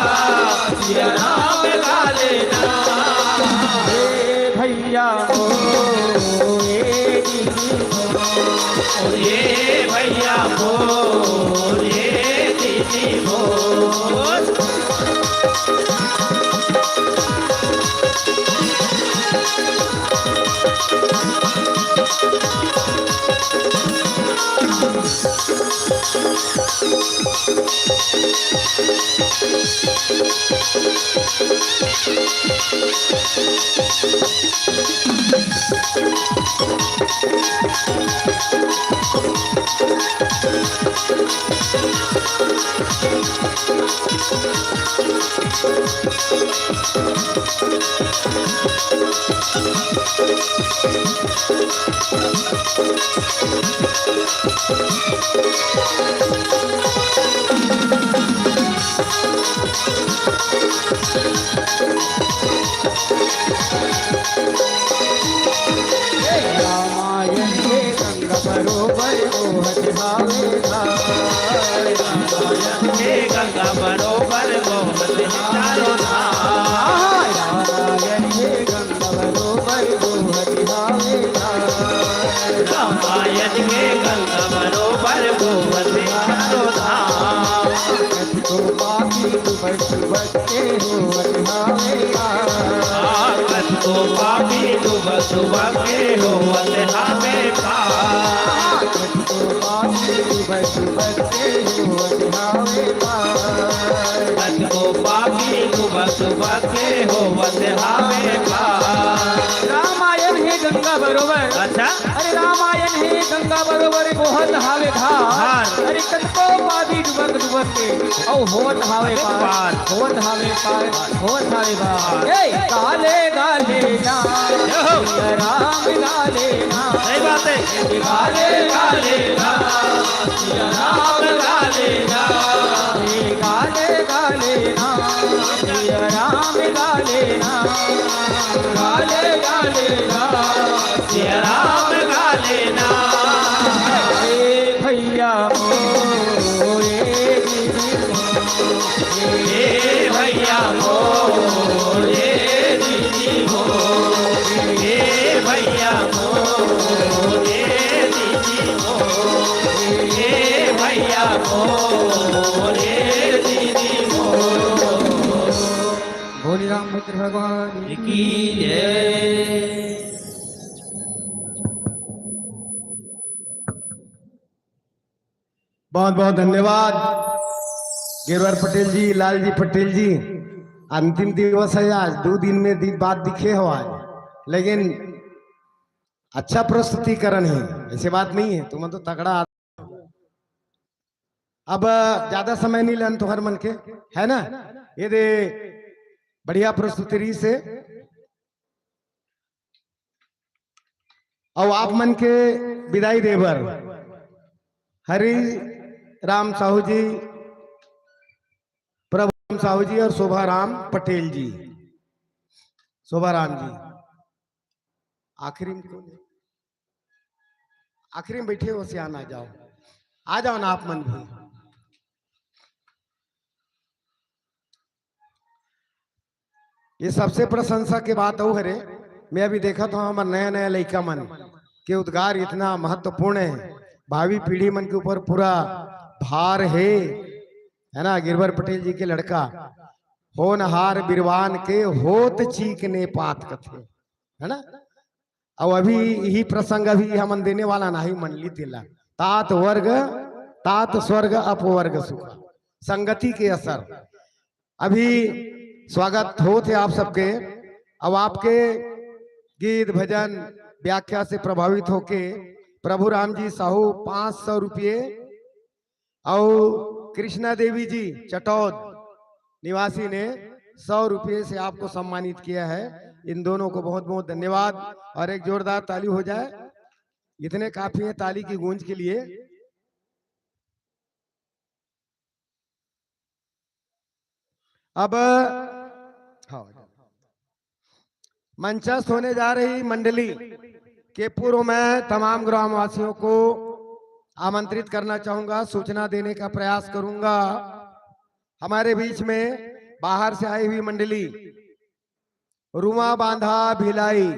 सिया राम गाले ना। हे भैया ओ ये दीदी और ये भैया मोर ये दीदी मोर रामायण के संग बरोबर मोहत भावेगा रामायण के गंगा बरोबर मोहत चारों धाम। रामायण के गंग बरोबर मोहत भावेगा रामायण के गंगा बरोबर मोहत चारों धाम। तो पापी डूबत डूबत के होवत भावेगा आकत को पापी डूब सुबह के होवत हमें पार। तो पापी डूबत डूबत के होवत भावेगा आकत को पापी डूब सुबह के होवत हमें पार। रामायण हे गंगा बरोबर अच्छा अरे रामायण हे गंगा बरोबर बहुत हावे धार अरे कतको पापी डूबत डूबत के औ होत हावे पार होत हावे पार होत हावे पार ए काले गाले ना सिया राम गाले ना सही बात है गाले गाले गा सिया राम गाले गा ए गाले गाले ना सिया राम गाले ना गाले गाले ना सिया राम गाले ना। ए भैया मोरे दीदी हे भैया मोरे दीदी मोरे, भैया मोरे दीदी मोरे, भैया मोरे दीदी मोरे। बोली रामभद्र भगवान की जय। बहुत बहुत धन्यवाद गिरवर पटेल जी, लालजी पटेल जी। अंतिम दिवस है आज, 2 दिन में बाद दिखे हो आज, लेकिन अच्छा प्रस्तुतिकरण है, ऐसी बात नहीं है। तुम तो तगड़ा अब ज्यादा समय नहीं लेन तो हर मन के है ना, ये दे बढ़िया प्रस्तुति रही से। और आप मन के विदाई देवर हरि राम साहू जी, प्रभु राम साहू जी और शोभा राम पटेल जी। शोभा राम जी आखिरी में कौन है? आखिरी में बैठे हो, सियान आ जाओ ना आप मन भी। ये सबसे प्रशंसा की बात हो हरे, मैं अभी देखा था हमारा नया नया लड़का मन के उद्गार इतना महत्वपूर्ण है, भावी पीढ़ी मन के ऊपर पूरा भार है ना। गिरवर पटेल जी के लड़का होनहार बिरवान के होत चीकने पात कथे, है ना। और अभी यही प्रसंग अभी हम देने वाला नहीं मन ली तिला, तात वर्ग तात स्वर्ग अपवर्ग सुख, संगति के असर। अभी स्वागत हो थे आप सबके। अब आपके गीत भजन व्याख्या से प्रभावित होके प्रभु राम जी साहू 500 रुपये और कृष्णा देवी जी चटौद निवासी ने 100 रुपये से आपको सम्मानित किया है। इन दोनों को बहुत बहुत धन्यवाद और एक जोरदार ताली हो जाए, इतने काफी है ताली की गूंज के लिए। अब मंचस्थ होने जा रही मंडली के पूर्व में तमाम ग्रामवासियों को आमंत्रित करना चाहूंगा, सूचना देने का प्रयास करूंगा। हमारे बीच में बाहर से आई हुई मंडली रुमा बांधा भिलाई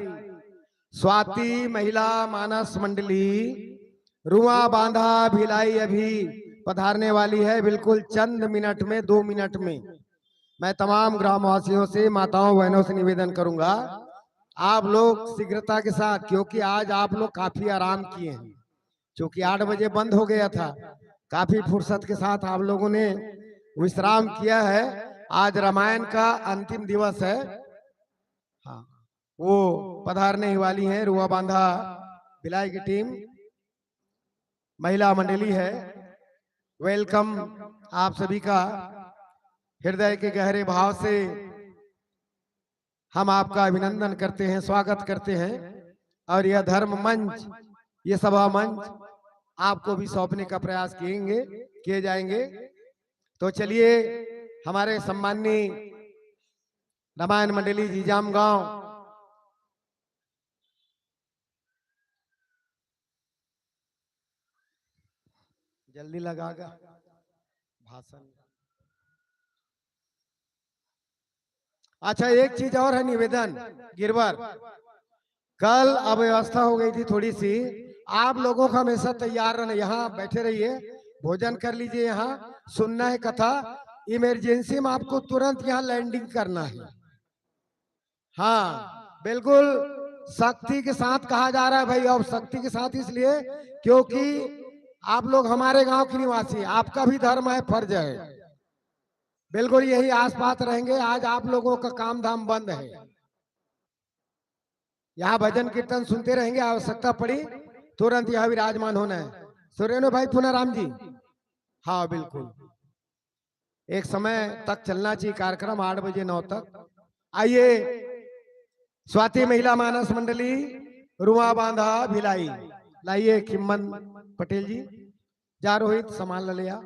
स्वाति महिला मानस मंडली रुआ बांधा भिलाई अभी पधारने वाली है, बिल्कुल चंद मिनट में 2 मिनट में। मैं तमाम ग्रामवासियों से माताओं बहनों से निवेदन करूंगा आप लोग शीघ्रता के साथ, क्योंकि आज आप लोग काफी आराम किए हैं, क्योंकि 8 बजे बंद हो गया था, काफी फुर्सत के साथ आप लोगों ने विश्राम किया है। आज रामायण का अंतिम दिवस है, हाँ वो पधारने ही वाली है। रुआ बांधा भिलाई की टीम महिला मंडली है। वेलकम आप सभी का, हृदय के गहरे भाव से हम आपका अभिनंदन करते हैं, स्वागत करते हैं। और यह धर्म मंच, ये सभा मंच आपको भी सौंपने का प्रयास किए जाएंगे। तो चलिए हमारे सम्माननीय रामायण मंडली जीजाम गांव जल्दी लगागा भाषण। अच्छा एक चीज और है निवेदन, गिरवर कल अव्यवस्था हो गई थी थोड़ी सी, आप लोगों का हमेशा तैयार रहना, यहाँ बैठे रहिए, भोजन कर लीजिए, यहाँ सुनना है कथा। इमरजेंसी में आपको तुरंत यहाँ लैंडिंग करना है। हाँ बिल्कुल सख्ती के साथ कहा जा रहा है भाई, और सख्ती के साथ इसलिए क्योंकि आप लोग हमारे गांव के निवासी, आपका भी धर्म है, फर्ज है, बिल्कुल यही आसपास रहेंगे। आज आप लोगों का काम धाम बंद है, यहाँ भजन कीर्तन सुनते रहेंगे, आवश्यकता पड़ी तुरंत यहाँ विराजमान होना है। सुरेंद्र भाई पुनाराम जी, हाँ बिल्कुल एक समय तक चलना चाहिए कार्यक्रम, 8 बजे 9 तक। आइए स्वाति महिला मानस मंडली रुआ बांधा भिलाई, लाइए खिम्मन पटेल जी, जा रोहित संभाल लिया।